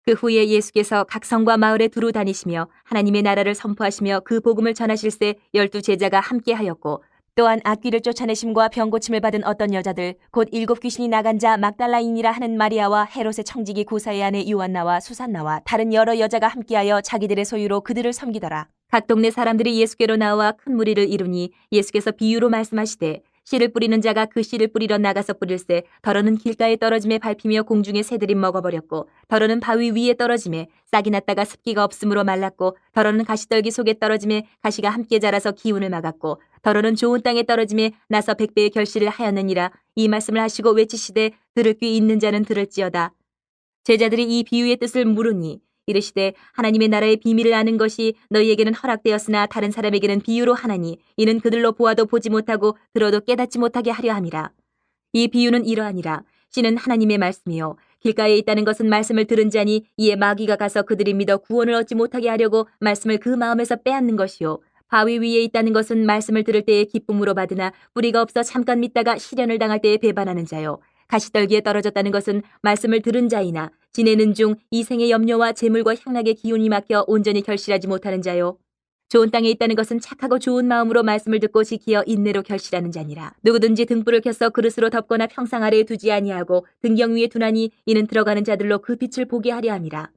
그 후에 예수께서 각 성과 마을에 두루 다니시며 하나님의 나라를 선포하시며 그 복음을 전하실세 12 제자가 함께하였고 또한 악귀를 쫓아내심과 병고침을 받은 어떤 여자들 곧 7 귀신이 나간 자 막달라인이라 하는 마리아와 헤롯의 청지기 구사의 아내 요한나와 수산나와 다른 여러 여자가 함께하여 자기들의 소유로 그들을 섬기더라. 각 동네 사람들이 예수께로 나와 큰 무리를 이루니 예수께서 비유로 말씀하시되 씨를 뿌리는 자가 그 씨를 뿌리러 나가서 뿌릴새 더러는 길가에 떨어짐에 밟히며 공중에 새들이 먹어버렸고 더러는 바위 위에 떨어짐에 싹이 났다가 습기가 없으므로 말랐고 더러는 가시떨기 속에 떨어짐에 가시가 함께 자라서 기운을 막았고 더러는 좋은 땅에 떨어짐에 나서 100배의 결실을 하였느니라. 이 말씀을 하시고 외치시되 들을 귀 있는 자는 들을지어다. 제자들이 이 비유의 뜻을 물으니 이르시되 하나님의 나라의 비밀을 아는 것이 너희에게는 허락되었으나 다른 사람에게는 비유로 하나니 이는 그들로 보아도 보지 못하고 들어도 깨닫지 못하게 하려 함이라. 이 비유는 이러하니라. 씨는 하나님의 말씀이요 길가에 있다는 것은 말씀을 들은 자니 이에 마귀가 가서 그들이 믿어 구원을 얻지 못하게 하려고 말씀을 그 마음에서 빼앗는 것이요. 바위 위에 있다는 것은 말씀을 들을 때에 기쁨으로 받으나 뿌리가 없어 잠깐 믿다가 시련을 당할 때에 배반하는 자요. 가시떨기에 떨어졌다는 것은 말씀을 들은 자이나 지내는 중 이 생의 염려와 재물과 향락의 기운이 막혀 온전히 결실하지 못하는 자요. 좋은 땅에 있다는 것은 착하고 좋은 마음으로 말씀을 듣고 지키어 인내로 결실하는 자니라. 누구든지 등불을 켜서 그릇으로 덮거나 평상 아래에 두지 아니하고 등경 위에 두나니 이는 들어가는 자들로 그 빛을 보게 하려 함이라.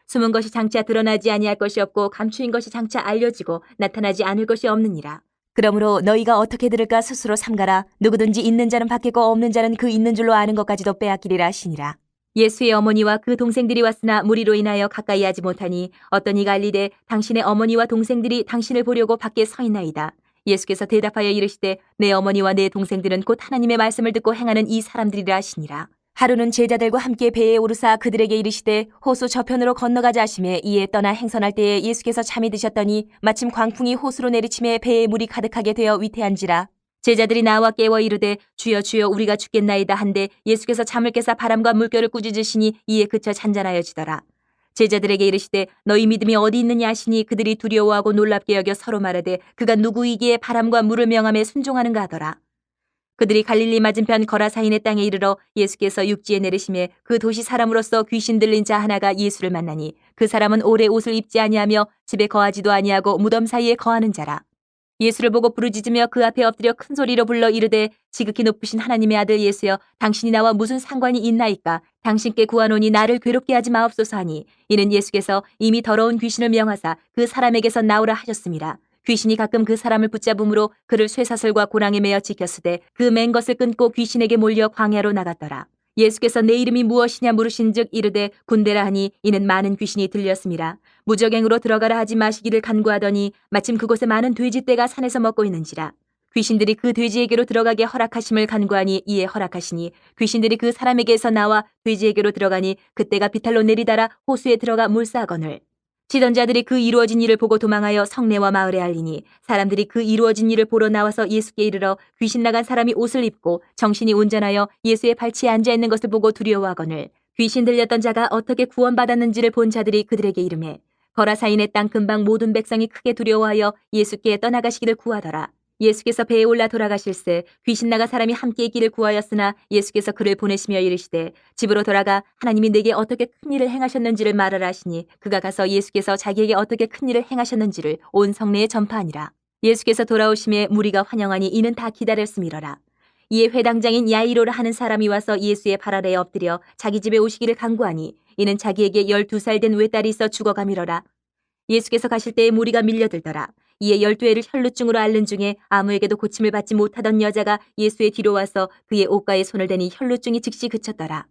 숨은 것이 장차 드러나지 아니할 것이 없고 감추인 것이 장차 알려지고 나타나지 않을 것이 없느니라. 그러므로 너희가 어떻게 들을까 스스로 삼가라. 누구든지 있는 자는 받겠고 없는 자는 그 있는 줄로 아는 것까지도 빼앗기리라 하시니라. 예수의 어머니와 그 동생들이 왔으나 무리로 인하여 가까이 하지 못하니 어떤 이가 알리되 당신의 어머니와 동생들이 당신을 보려고 밖에 서 있나이다. 예수께서 대답하여 이르시되 내 어머니와 내 동생들은 곧 하나님의 말씀을 듣고 행하는 이 사람들이라 하시니라. 하루는 제자들과 함께 배에 오르사 그들에게 이르시되 호수 저편으로 건너가자 하시매 이에 떠나 행선할 때에 예수께서 잠이 드셨더니 마침 광풍이 호수로 내리침에 배에 물이 가득하게 되어 위태한지라. 제자들이 나와 깨워 이르되 주여 주여 우리가 죽겠나이다 한데 예수께서 잠을 깨사 바람과 물결을 꾸짖으시니 이에 그쳐 잔잔하여지더라. 제자들에게 이르시되 너희 믿음이 어디 있느냐 하시니 그들이 두려워하고 놀랍게 여겨 서로 말하되 그가 누구이기에 바람과 물을 명함에 순종하는가 하더라. 그들이 갈릴리 맞은편 거라사인의 땅에 이르러 예수께서 육지에 내리심에 그 도시 사람으로서 귀신 들린 자 하나가 예수를 만나니 그 사람은 오래 옷을 입지 아니하며 집에 거하지도 아니하고 무덤 사이에 거하는 자라. 예수를 보고 부르짖으며 그 앞에 엎드려 큰 소리로 불러 이르되 지극히 높으신 하나님의 아들 예수여 당신이 나와 무슨 상관이 있나이까. 당신께 구하노니 나를 괴롭게 하지 마옵소서 하니 이는 예수께서 이미 더러운 귀신을 명하사 그 사람에게서 나오라 하셨습니다. 귀신이 가끔 그 사람을 붙잡음으로 그를 쇠사슬과 고랑에 매어 지켰으되 그 맨 것을 끊고 귀신에게 몰려 광야로 나갔더라. 예수께서 내 이름이 무엇이냐 물으신즉 이르되 군대라 하니 이는 많은 귀신이 들렸습니다. 무적행으로 들어가라 하지 마시기를 간구하더니 마침 그곳에 많은 돼지떼가 산에서 먹고 있는지라. 귀신들이 그 돼지에게로 들어가게 허락하심을 간구하니 이에 허락하시니 귀신들이 그 사람에게서 나와 돼지에게로 들어가니 그때가 비탈로 내리다라 호수에 들어가 물싸거늘. 치던 자들이 그 이루어진 일을 보고 도망하여 성내와 마을에 알리니 사람들이 그 이루어진 일을 보러 나와서 예수께 이르러 귀신 나간 사람이 옷을 입고 정신이 온전하여 예수의 발치에 앉아 있는 것을 보고 두려워하거늘 귀신 들렸던 자가 어떻게 구원받았는지를 본 자들이 그들에게 이르매 거라사인의 땅 근방 모든 백성이 크게 두려워하여 예수께 떠나가시기를 구하더라. 예수께서 배에 올라 돌아가실새 귀신 나간 사람이 함께 있기를 구하였으나 예수께서 그를 보내시며 이르시되 집으로 돌아가 하나님이 내게 어떻게 큰 일을 행하셨는지를 말하라 하시니 그가 가서 예수께서 자기에게 어떻게 큰 일을 행하셨는지를 온 성내에 전파하니라. 예수께서 돌아오심에 무리가 환영하니 이는 다 기다렸음이러라. 이에 회당장인 야이로라 하는 사람이 와서 예수의 발 아래에 엎드려 자기 집에 오시기를 간구하니 이는 자기에게 12살 된 외딸이 있어 죽어가미러라. 예수께서 가실 때에 무리가 밀려들더라. 이에 12애를 혈루증으로 앓는 중에 아무에게도 고침을 받지 못하던 여자가 예수의 뒤로 와서 그의 옷가에 손을 대니 혈루증이 즉시 그쳤더라.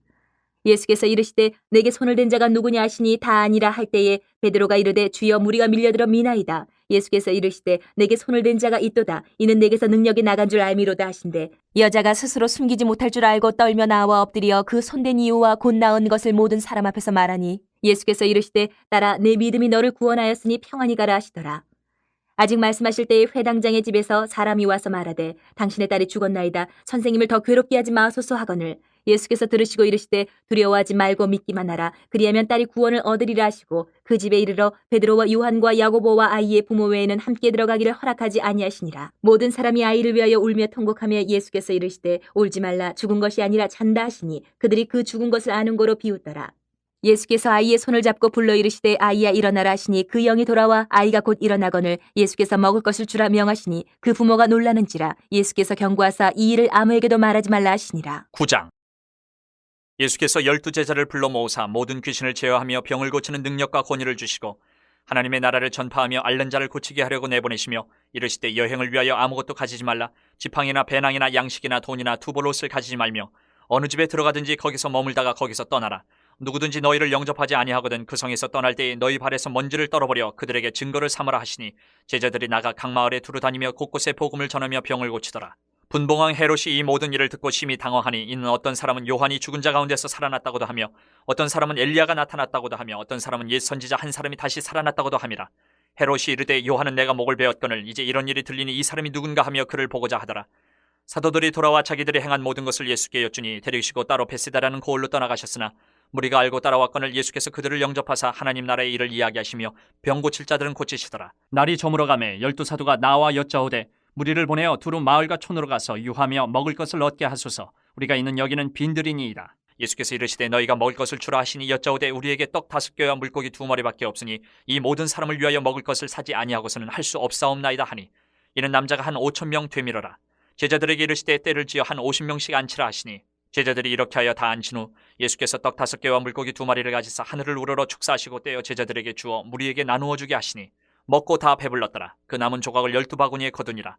예수께서 이르시되 내게 손을 댄 자가 누구냐 하시니 다 아니라 할 때에 베드로가 이르되 주여 무리가 밀려들어 미나이다. 예수께서 이르시되 내게 손을 댄 자가 있도다. 이는 내게서 능력이 나간 줄 알미로다 하신대 여자가 스스로 숨기지 못할 줄 알고 떨며 나와 엎드려 그 손댄 이유와 곧 나은 것을 모든 사람 앞에서 말하니 예수께서 이르시되 딸아 내 믿음이 너를 구원하였으니 평안히 가라 하시더라. 아직 말씀하실 때에 회당장의 집에서 사람이 와서 말하되 당신의 딸이 죽었나이다. 선생님을 더 괴롭게 하지 마소서 하거늘 예수께서 들으시고 이르시되 두려워하지 말고 믿기만 하라. 그리하면 딸이 구원을 얻으리라 하시고 그 집에 이르러 베드로와 요한과 야고보와 아이의 부모 외에는 함께 들어가기를 허락하지 아니하시니라. 모든 사람이 아이를 위하여 울며 통곡하며 예수께서 이르시되 울지 말라. 죽은 것이 아니라 잔다 하시니 그들이 그 죽은 것을 아는 거로 비웃더라. 예수께서 아이의 손을 잡고 불러 이르시되 아이야 일어나라 하시니 그 영이 돌아와 아이가 곧 일어나거늘 예수께서 먹을 것을 주라 명하시니 그 부모가 놀라는지라. 예수께서 경고하사 이 일을 아무에게도 말하지 말라 하시니라. 9장. 예수께서 12제자를 불러 모으사 모든 귀신을 제어하며 병을 고치는 능력과 권위를 주시고 하나님의 나라를 전파하며 앓는 자를 고치게 하려고 내보내시며 이르시되 여행을 위하여 아무것도 가지지 말라. 지팡이나 배낭이나 양식이나 돈이나 두벌옷을 가지지 말며 어느 집에 들어가든지 거기서 머물다가 거기서 떠나라. 누구든지 너희를 영접하지 아니하거든 그 성에서 떠날 때에 너희 발에서 먼지를 떨어버려 그들에게 증거를 삼으라 하시니 제자들이 나가 각 마을에 두루다니며 곳곳에 복음을 전하며 병을 고치더라. 분봉왕 헤롯이 이 모든 일을 듣고 심히 당황하니 이는 어떤 사람은 요한이 죽은 자 가운데서 살아났다고도 하며 어떤 사람은 엘리야가 나타났다고도 하며 어떤 사람은 옛 선지자 한 사람이 다시 살아났다고도 함이라. 헤롯이 이르되 요한은 내가 목을 베었거늘 이제 이런 일이 들리니 이 사람이 누군가 하며 그를 보고자 하더라. 사도들이 돌아와 자기들이 행한 모든 것을 예수께 여쭈니 데리시고 따로 베세다라는 고을로 떠나가셨으나 무리가 알고 따라왔거늘 예수께서 그들을 영접하사 하나님 나라의 일을 이야기하시며 병 고칠 자들은 고치시더라. 날이 저물어가매 12사도가 나와 여짜오되 무리를 보내어 두루 마을과 촌으로 가서 유하며 먹을 것을 얻게 하소서. 우리가 있는 여기는 빈들이니이다. 예수께서 이르시되 너희가 먹을 것을 주라 하시니 여짜오되 우리에게 떡 5개와 물고기 2마리밖에 없으니 이 모든 사람을 위하여 먹을 것을 사지 아니하고서는 할 수 없사옵나이다 하니 이는 남자가 한 5,000명 되밀어라. 제자들에게 이르시되 때를 지어 한 50명씩 앉히라 하시니 제자들이 이렇게 하여 다 앉힌 후 예수께서 떡 5개와 물고기 2마리를 가지사 하늘을 우러러 축사하시고 떼어 제자들에게 주어 무리에게 나누어 주게 하시니 먹고 다 배불렀더라. 그 남은 조각을 12바구니에 거두니라.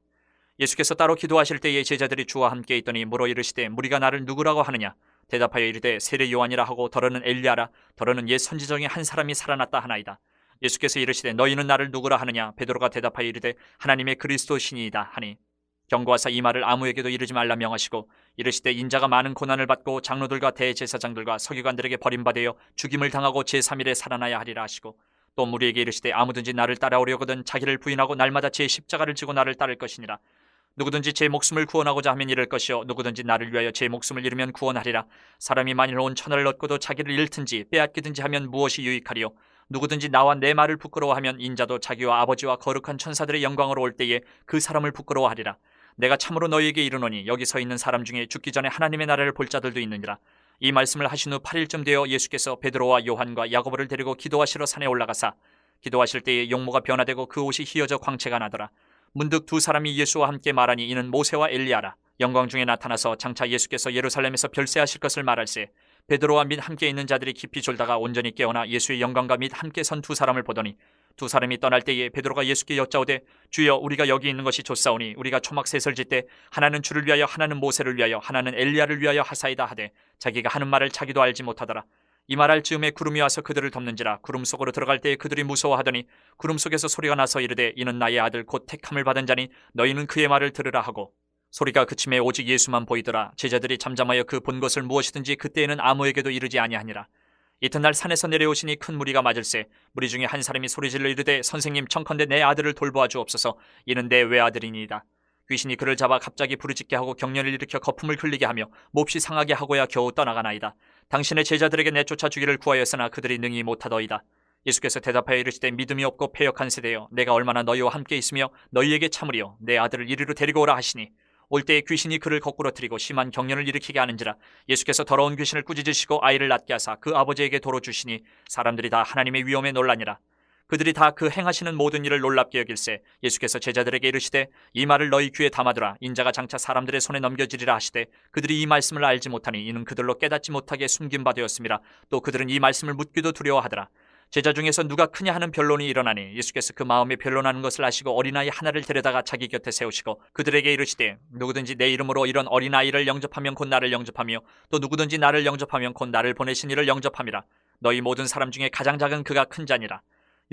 예수께서 따로 기도하실 때에 제자들이 주와 함께 있더니 물어 이르시되 무리가 나를 누구라고 하느냐? 대답하여 이르되 세례 요한이라 하고 더러는 엘리야라 더러는 옛 선지 중에 한 사람이 살아났다 하나이다. 예수께서 이르시되 너희는 나를 누구라 하느냐? 베드로가 대답하여 이르되 하나님의 그리스도시니이다 하니 경고하사 이 말을 아무에게도 이르지 말라 명하시고 이르시되 인자가 많은 고난을 받고 장로들과 대제사장들과 서기관들에게 버림받아 죽임을 당하고 제3일에 살아나야 하리라 하시고 또 무리에게 이르시되 아무든지 나를 따라오려거든 자기를 부인하고 날마다 제 십자가를 지고 나를 따를 것이니라. 누구든지 제 목숨을 구원하고자 하면 잃을 것이요 누구든지 나를 위하여 제 목숨을 잃으면 구원하리라. 사람이 만일 온 천하를 얻고도 자기를 잃든지 빼앗기든지 하면 무엇이 유익하리요? 누구든지 나와 내 말을 부끄러워하면 인자도 자기와 아버지와 거룩한 천사들의 영광으로 올 때에 그 사람을 부끄러워하리라. 내가 참으로 너희에게 이르노니 여기 서 있는 사람 중에 죽기 전에 하나님의 나라를 볼 자들도 있느니라. 이 말씀을 하신 후 8일쯤 되어 예수께서 베드로와 요한과 야고보를 데리고 기도하시러 산에 올라가사 기도하실 때에 용모가 변화되고 그 옷이 희어져 광채가 나더라. 문득 두 사람이 예수와 함께 말하니 이는 모세와 엘리야라. 영광 중에 나타나서 장차 예수께서 예루살렘에서 별세하실 것을 말할세 베드로와 및 함께 있는 자들이 깊이 졸다가 온전히 깨어나 예수의 영광과 및 함께 선 두 사람을 보더니 두 사람이 떠날 때에 베드로가 예수께 여짜오되 주여 우리가 여기 있는 것이 좋사오니 우리가 초막 셋을 짓되 하나는 주를 위하여 하나는 모세를 위하여 하나는 엘리야를 위하여 하사이다 하되 자기가 하는 말을 자기도 알지 못하더라. 이 말할 즈음에 구름이 와서 그들을 덮는지라. 구름 속으로 들어갈 때에 그들이 무서워하더니 구름 속에서 소리가 나서 이르되 이는 나의 아들 곧 택함을 받은 자니 너희는 그의 말을 들으라 하고 소리가 그침에 오직 예수만 보이더라. 제자들이 잠잠하여 그 본 것을 무엇이든지 그때에는 아무에게도 이르지 아니하니라. 이튿날 산에서 내려오시니 큰 무리가 맞을세 무리 중에 한 사람이 소리질러 이르되 선생님 청컨대 내 아들을 돌보아 주옵소서. 이는 내 외아들이니이다. 귀신이 그를 잡아 갑자기 부르짖게 하고 경련을 일으켜 거품을 흘리게 하며 몹시 상하게 하고야 겨우 떠나가나이다. 당신의 제자들에게 내쫓아 주기를 구하였으나 그들이 능히 못하더이다. 예수께서 대답하여 이르시되 믿음이 없고 패역한 세대여 내가 얼마나 너희와 함께 있으며 너희에게 참으리요 내 아들을 이리로 데리고 오라 하시니 올 때에 귀신이 그를 거꾸러뜨리고 심한 경련을 일으키게 하는지라. 예수께서 더러운 귀신을 꾸짖으시고 아이를 낳게 하사 그 아버지에게 도로 주시니 사람들이 다 하나님의 위엄에 놀라니라. 그들이 다 그 행하시는 모든 일을 놀랍게 여길세 예수께서 제자들에게 이르시되 이 말을 너희 귀에 담아두라. 인자가 장차 사람들의 손에 넘겨지리라 하시되 그들이 이 말씀을 알지 못하니 이는 그들로 깨닫지 못하게 숨긴 바 되었음이라. 또 그들은 이 말씀을 묻기도 두려워하더라. 제자 중에서 누가 크냐 하는 변론이 일어나니 예수께서 그 마음에 변론하는 것을 아시고 어린아이 하나를 데려다가 자기 곁에 세우시고 그들에게 이르시되 누구든지 내 이름으로 이런 어린아이를 영접하면 곧 나를 영접하며 또 누구든지 나를 영접하면 곧 나를 보내신 이를 영접함이라. 너희 모든 사람 중에 가장 작은 그가 큰 자니라.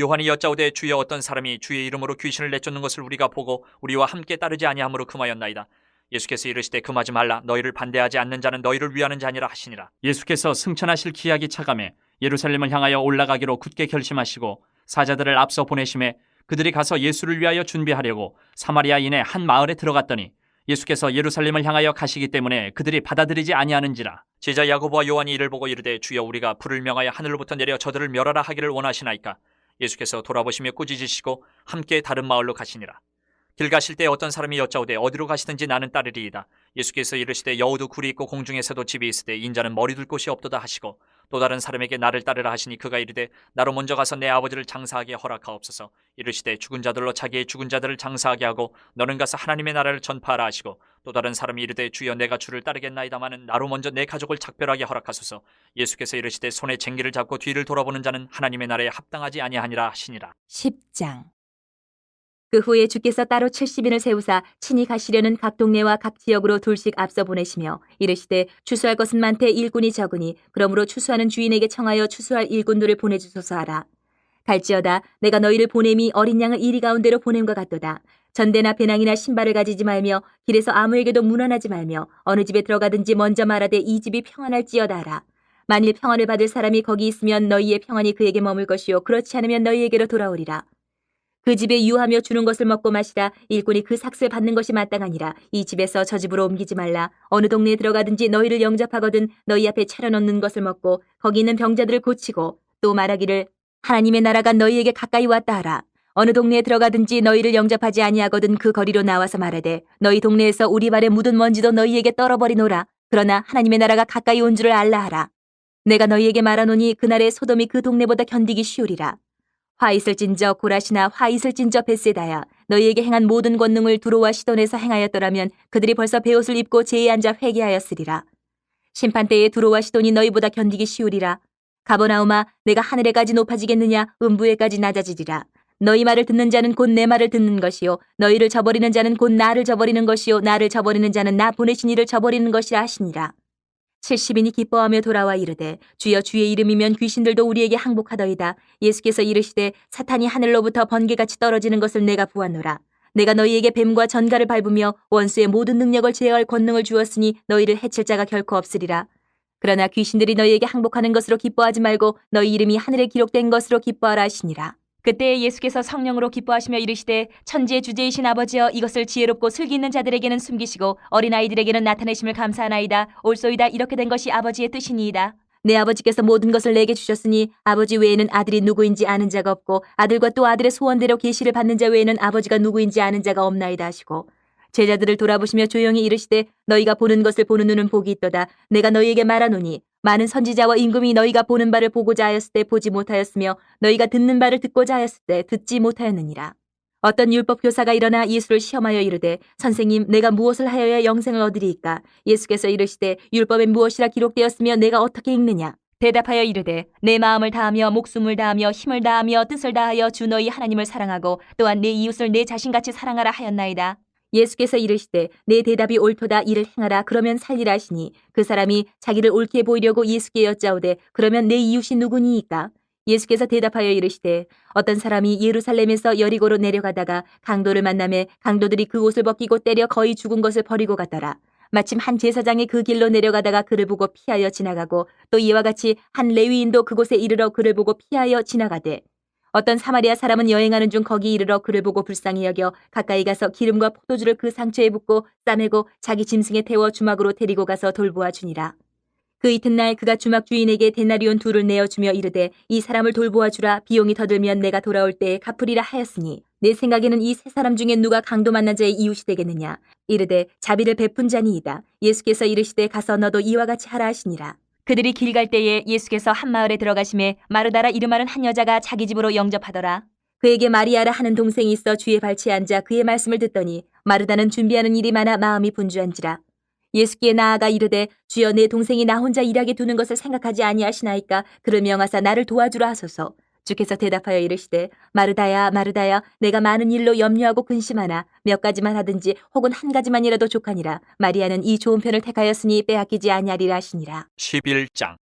요한이 여짜오되 주여 어떤 사람이 주의 이름으로 귀신을 내쫓는 것을 우리가 보고 우리와 함께 따르지 아니함으로 금하였나이다. 예수께서 이르시되 금하지 말라. 너희를 반대하지 않는 자는 너희를 위하는 자니라 하시니라. 예수께서 승천하실 기약이 차감해 예루살렘을 향하여 올라가기로 굳게 결심하시고 사자들을 앞서 보내심에 그들이 가서 예수를 위하여 준비하려고 사마리아인의 한 마을에 들어갔더니 예수께서 예루살렘을 향하여 가시기 때문에 그들이 받아들이지 아니하는지라. 제자 야고보와 요한이 이를 보고 이르되 주여 우리가 불을 명하여 하늘로부터 내려 저들을 멸하라 하기를 원하시나이까. 예수께서 돌아보시며 꾸짖으시고 함께 다른 마을로 가시니라. 길 가실 때 어떤 사람이 여짜오되 어디로 가시든지 나는 따르리이다. 예수께서 이르시되 여우도 굴이 있고 공중에서도 집이 있으되 인자는 머리 둘 곳이 없도다 하시고 또 다른 사람에게 나를 따르라 하시니 그가 이르되 나로 먼저 가서 내 아버지를 장사하게 허락하옵소서. 이르시되 죽은 자들로 자기의 죽은 자들을 장사하게 하고 너는 가서 하나님의 나라를 전파하라 하시고 또 다른 사람이 이르되 주여 내가 주를 따르겠나이다마는 나로 먼저 내 가족을 작별하게 허락하소서. 예수께서 이르시되 손에 쟁기를 잡고 뒤를 돌아보는 자는 하나님의 나라에 합당하지 아니하니라 하시니라. 10장. 그 후에 주께서 따로 70인을 세우사 친히 가시려는 각 동네와 각 지역으로 둘씩 앞서 보내시며 이르시되 추수할 것은 많되 일꾼이 적으니 그러므로 추수하는 주인에게 청하여 추수할 일꾼들을 보내주소서 하라. 갈지어다 내가 너희를 보냄이 어린 양을 이리 가운데로 보냄과 같도다. 전대나 배낭이나 신발을 가지지 말며 길에서 아무에게도 문안하지 말며 어느 집에 들어가든지 먼저 말하되 이 집이 평안할지어다 하라. 만일 평안을 받을 사람이 거기 있으면 너희의 평안이 그에게 머물 것이요 그렇지 않으면 너희에게로 돌아오리라. 그 집에 유하며 주는 것을 먹고 마시라. 일꾼이 그 삭슬 받는 것이 마땅하니라. 이 집에서 저 집으로 옮기지 말라. 어느 동네에 들어가든지 너희를 영접하거든 너희 앞에 차려놓는 것을 먹고 거기 있는 병자들을 고치고 또 말하기를 하나님의 나라가 너희에게 가까이 왔다 하라. 어느 동네에 들어가든지 너희를 영접하지 아니하거든 그 거리로 나와서 말하되 너희 동네에서 우리 발에 묻은 먼지도 너희에게 떨어버리노라. 그러나 하나님의 나라가 가까이 온 줄을 알라 하라. 내가 너희에게 말하노니 그날에 소돔이 그 동네보다 견디기 쉬우리라. 화 있을진저 고라시나 화 있을진저 벳세다야 너희에게 행한 모든 권능을 두로와 시돈에서 행하였더라면 그들이 벌써 베옷을 입고 제에 앉아 회개하였으리라. 심판때에 두로와 시돈이 너희보다 견디기 쉬우리라. 가버나움아 내가 하늘에까지 높아지겠느냐 음부에까지 낮아지리라. 너희 말을 듣는 자는 곧 내 말을 듣는 것이요 너희를 저버리는 자는 곧 나를 저버리는 것이요 나를 저버리는 자는 나 보내신 이를 저버리는 것이라 하시니라. 70인이 기뻐하며 돌아와 이르되 주여 주의 이름이면 귀신들도 우리에게 항복하더이다. 예수께서 이르시되 사탄이 하늘로부터 번개같이 떨어지는 것을 내가 보았노라. 내가 너희에게 뱀과 전갈을 밟으며 원수의 모든 능력을 제어할 권능을 주었으니 너희를 해칠 자가 결코 없으리라. 그러나 귀신들이 너희에게 항복하는 것으로 기뻐하지 말고 너희 이름이 하늘에 기록된 것으로 기뻐하라 하시니라. 그때 예수께서 성령으로 기뻐하시며 이르시되 천지의 주제이신 아버지여 이것을 지혜롭고 슬기 있는 자들에게는 숨기시고 어린아이들에게는 나타내심을 감사하나이다. 옳소이다. 이렇게 된 것이 아버지의 뜻이니이다. 내 아버지께서 모든 것을 내게 주셨으니 아버지 외에는 아들이 누구인지 아는 자가 없고 아들과 또 아들의 소원대로 계시를 받는 자 외에는 아버지가 누구인지 아는 자가 없나이다 하시고 제자들을 돌아보시며 조용히 이르시되 너희가 보는 것을 보는 눈은 복이 있도다. 내가 너희에게 말하노니 많은 선지자와 임금이 너희가 보는 바를 보고자 하였을 때 보지 못하였으며 너희가 듣는 바를 듣고자 하였을 때 듣지 못하였느니라. 어떤 율법 교사가 일어나 예수를 시험하여 이르되 선생님 내가 무엇을 하여야 영생을 얻으리이까? 예수께서 이르시되 율법에 무엇이라 기록되었으며 내가 어떻게 읽느냐? 대답하여 이르되 내 마음을 다하며 목숨을 다하며 힘을 다하며 뜻을 다하여 주 너희 하나님을 사랑하고 또한 내 이웃을 내 자신같이 사랑하라 하였나이다. 예수께서 이르시되 내 대답이 옳도다 이를 행하라 그러면 살리라 하시니 그 사람이 자기를 옳게 보이려고 예수께 여짜오되 그러면 내 이웃이 누구니이까? 예수께서 대답하여 이르시되 어떤 사람이 예루살렘에서 여리고로 내려가다가 강도를 만나매 강도들이 그 옷을 벗기고 때려 거의 죽은 것을 버리고 갔더라. 마침 한 제사장이 그 길로 내려가다가 그를 보고 피하여 지나가고 또 이와 같이 한 레위인도 그곳에 이르러 그를 보고 피하여 지나가되 어떤 사마리아 사람은 여행하는 중 거기 이르러 그를 보고 불쌍히 여겨 가까이 가서 기름과 포도주를 그 상처에 붓고 싸매고 자기 짐승에 태워 주막으로 데리고 가서 돌보아 주니라. 그 이튿날 그가 주막 주인에게 데나리온 2를 내어주며 이르되 이 사람을 돌보아 주라. 비용이 더 들면 내가 돌아올 때에 갚으리라 하였으니 내 생각에는 이 세 사람 중에 누가 강도 만난 자의 이웃이 되겠느냐. 이르되 자비를 베푼 자니이다. 예수께서 이르시되 가서 너도 이와 같이 하라 하시니라. 그들이 길 갈 때에 예수께서 한 마을에 들어가심에 마르다라 이름하는 한 여자가 자기 집으로 영접하더라. 그에게 마리아라 하는 동생이 있어 주의 발치에 앉아 그의 말씀을 듣더니 마르다는 준비하는 일이 많아 마음이 분주한지라. 예수께 나아가 이르되 주여 내 동생이 나 혼자 일하게 두는 것을 생각하지 아니하시나이까? 그를 명하사 나를 도와주라 하소서. 주께서 대답하여 이르시되 마르다야 마르다야 내가 많은 일로 염려하고 근심하나 몇 가지만 하든지 혹은 한 가지만이라도 족하니라. 마리아는 이 좋은 편을 택하였으니 빼앗기지 아니하리라 하시니라. 11장.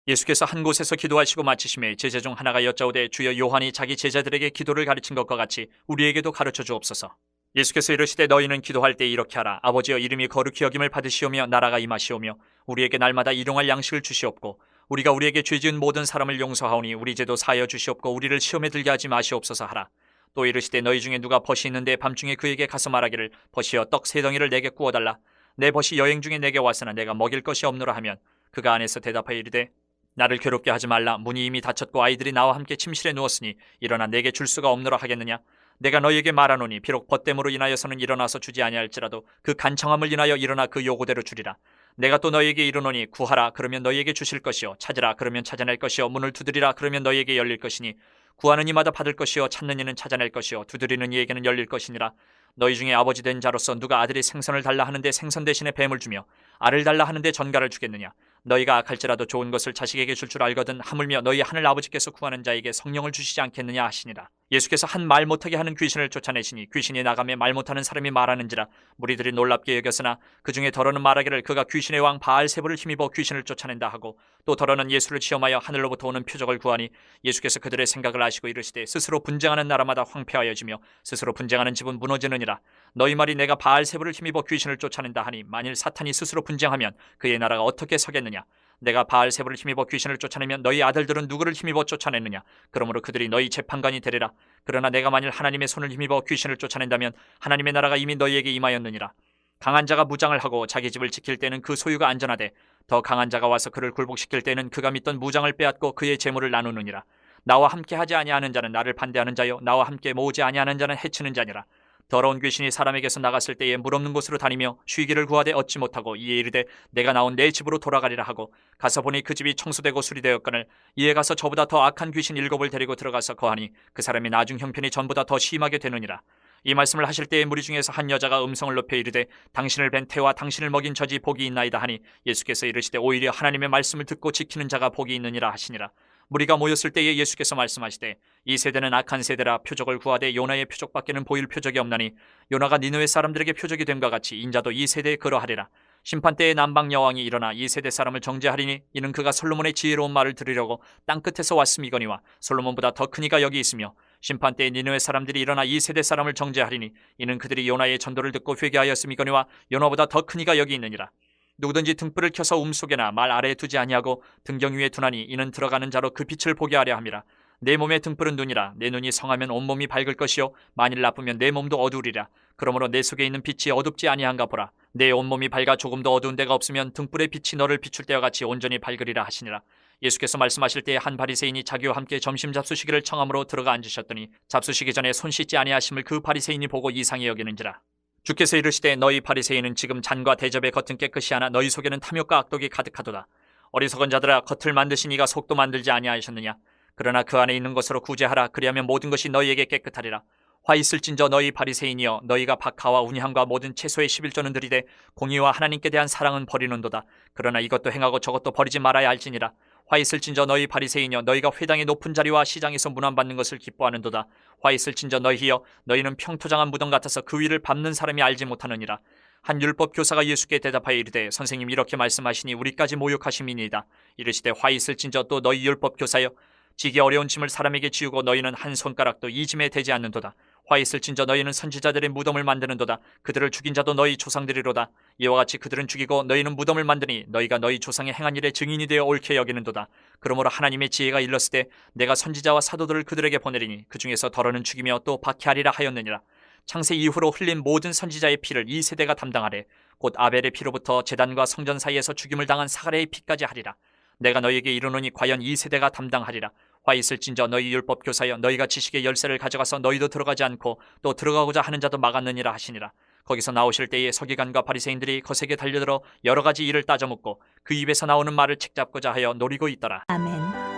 예수께서 한 곳에서 기도하시고 마치심에 제자 중 하나가 여짜오되 주여 요한이 자기 제자들에게 기도를 가르친 것과 같이 우리에게도 가르쳐 주옵소서. 예수께서 이르시되 너희는 기도할 때 이렇게 하라. 아버지여 이름이 거룩히 여김을 받으시오며 나라가 임하시오며 우리에게 날마다 일용할 양식을 주시옵고 우리가 우리에게 죄 지은 모든 사람을 용서하오니 우리 죄도 사하여 주시옵고 우리를 시험에 들게 하지 마시옵소서 하라. 또 이르시되 너희 중에 누가 벗이 있는데 밤중에 그에게 가서 말하기를 벗이여 떡 3덩이를 내게 구워달라. 내 벗이 여행 중에 내게 왔으나 내가 먹일 것이 없노라 하면 그가 안에서 대답하여 이르되 나를 괴롭게 하지 말라. 문이 이미 닫혔고 아이들이 나와 함께 침실에 누웠으니 일어나 내게 줄 수가 없노라 하겠느냐. 내가 너희에게 말하노니 비록 벗됨으로 인하여서는 일어나서 주지 아니할지라도 그 간청함을 인하여 일어나 그 요구대로 주리라. 내가 또 너희에게 이르노니 구하라 그러면 너희에게 주실 것이요 찾으라 그러면 찾아낼 것이요 문을 두드리라 그러면 너희에게 열릴 것이니 구하는 이마다 받을 것이요 찾는 이는 찾아낼 것이요 두드리는 이에게는 열릴 것이니라. 너희 중에 아버지 된 자로서 누가 아들이 생선을 달라 하는데 생선 대신에 뱀을 주며 알을 달라 하는데 전갈을 주겠느냐. 너희가 악할지라도 좋은 것을 자식에게 줄 줄 알거든 하물며 너희 하늘 아버지께서 구하는 자에게 성령을 주시지 않겠느냐 하시니라. 예수께서 한 말 못하게 하는 귀신을 쫓아내시니 귀신이 나가며 말 못하는 사람이 말하는지라. 무리들이 놀랍게 여겼으나 그 중에 더러는 말하기를 그가 귀신의 왕 바알세불을 힘입어 귀신을 쫓아낸다 하고 또 더러는 예수를 시험하여 하늘로부터 오는 표적을 구하니 예수께서 그들의 생각을 아시고 이르시되 스스로 분쟁하는 나라마다 황폐하여지며 스스로 분쟁하는 집은 무너지느니라. 너희 말이 내가 바알세불을 힘입어 귀신을 쫓아낸다 하니 만일 사탄이 스스로 분쟁하면 그의 나라가 어떻게 서겠느냐. 내가 바알세불을 힘입어 귀신을 쫓아내면 너희 아들들은 누구를 힘입어 쫓아냈느냐? 그러므로 그들이 너희 재판관이 되리라. 그러나 내가 만일 하나님의 손을 힘입어 귀신을 쫓아낸다면 하나님의 나라가 이미 너희에게 임하였느니라. 강한 자가 무장을 하고 자기 집을 지킬 때는 그 소유가 안전하되 더 강한 자가 와서 그를 굴복시킬 때는 그가 믿던 무장을 빼앗고 그의 재물을 나누느니라. 나와 함께 하지 아니하는 자는 나를 반대하는 자요 나와 함께 모으지 아니하는 자는 해치는 자니라. 더러운 귀신이 사람에게서 나갔을 때에 물 없는 곳으로 다니며 쉬기를 구하되 얻지 못하고 이에 이르되 내가 나온 내 집으로 돌아가리라 하고 가서 보니 그 집이 청소되고 수리되었거늘 이에 가서 저보다 더 악한 귀신 7을 데리고 들어가서 거하니 그 사람의 나중 형편이 전보다 더 심하게 되느니라. 이 말씀을 하실 때에 무리 중에서 한 여자가 음성을 높여 이르되 당신을 뵌 태와 당신을 먹인 저지 복이 있나이다 하니 예수께서 이르시되 오히려 하나님의 말씀을 듣고 지키는 자가 복이 있느니라 하시니라. 무리가 모였을 때에 예수께서 말씀하시되 이 세대는 악한 세대라 표적을 구하되 요나의 표적밖에는 보일 표적이 없나니 요나가 니느웨 사람들에게 표적이 됨과 같이 인자도 이 세대에 그러하리라. 심판때에 남방 여왕이 일어나 이 세대 사람을 정죄하리니 이는 그가 솔로몬의 지혜로운 말을 들으려고 땅끝에서 왔음이거니와 솔로몬보다 더 큰 이가 여기 있으며 심판때에 니느웨 사람들이 일어나 이 세대 사람을 정죄하리니 이는 그들이 요나의 전도를 듣고 회개하였음이거니와 요나보다 더 큰 이가 여기 있느니라. 누구든지 등불을 켜서 속에나 말 아래에 두지 아니하고 등경 위에 두나니 이는 들어가는 자로 그 빛을 보게 하려 함이라. 내 몸의 등불은 눈이라. 내 눈이 성하면 온몸이 밝을 것이요 만일 나쁘면 내 몸도 어두우리라. 그러므로 내 속에 있는 빛이 어둡지 아니한가 보라. 내 온몸이 밝아 조금도 어두운 데가 없으면 등불의 빛이 너를 비출 때와 같이 온전히 밝으리라 하시니라. 예수께서 말씀하실 때에 한 바리새인이 자기와 함께 점심 잡수시기를 청함으로 들어가 앉으셨더니 잡수시기 전에 손 씻지 아니하심을 그 바리새인이 보고 이상히 여기는지라. 주께서 이르시되 너희 바리새인은 지금 잔과 대접의 겉은 깨끗이 하나 너희 속에는 탐욕과 악독이 가득하도다. 어리석은 자들아 겉을 만드신 이가 속도 만들지 아니하셨느냐? 그러나 그 안에 있는 것으로 구제하라. 그리하면 모든 것이 너희에게 깨끗하리라. 화 있을진저 너희 바리새인이여 너희가 박하와 운향과 모든 채소의 11조는 들이되 공의와 하나님께 대한 사랑은 버리는도다. 그러나 이것도 행하고 저것도 버리지 말아야 할지니라. 화 있을진저 너희 바리새인이여 너희가 회당의 높은 자리와 시장에서 문안받는 것을 기뻐하는도다. 화 있을진저 너희여 너희는 평토장한 무덤 같아서 그 위를 밟는 사람이 알지 못하느니라. 한 율법 교사가 예수께 대답하여 이르되 선생님 이렇게 말씀하시니 우리까지 모욕하심이니이다. 이르시되 화 있을진저 또 너희 율법 교사여 지기 어려운 짐을 사람에게 지우고 너희는 한 손가락도 이 짐에 대지 않는도다. 화 있을진저 너희는 선지자들의 무덤을 만드는도다. 그들을 죽인 자도 너희 조상들이로다. 이와 같이 그들은 죽이고 너희는 무덤을 만드니 너희가 너희 조상의 행한 일에 증인이 되어 옳게 여기는도다. 그러므로 하나님의 지혜가 일렀을 때 내가 선지자와 사도들을 그들에게 보내리니 그 중에서 더러는 죽이며 또 박해하리라 하였느니라. 창세 이후로 흘린 모든 선지자의 피를 이 세대가 담당하되 곧 아벨의 피로부터 제단과 성전 사이에서 죽임을 당한 사가랴의 피까지 하리라. 내가 너희에게 이르노니 과연 이 세대가 담당하리라. 화 있을진저 너희 율법 교사여 너희가 지식의 열쇠를 가져가서 너희도 들어가지 않고 또 들어가고자 하는 자도 막았느니라 하시니라. 거기서 나오실 때에 서기관과 바리새인들이 거세게 달려들어 여러 가지 일을 따져묻고 그 입에서 나오는 말을 책잡고자 하여 노리고 있더라. 아멘.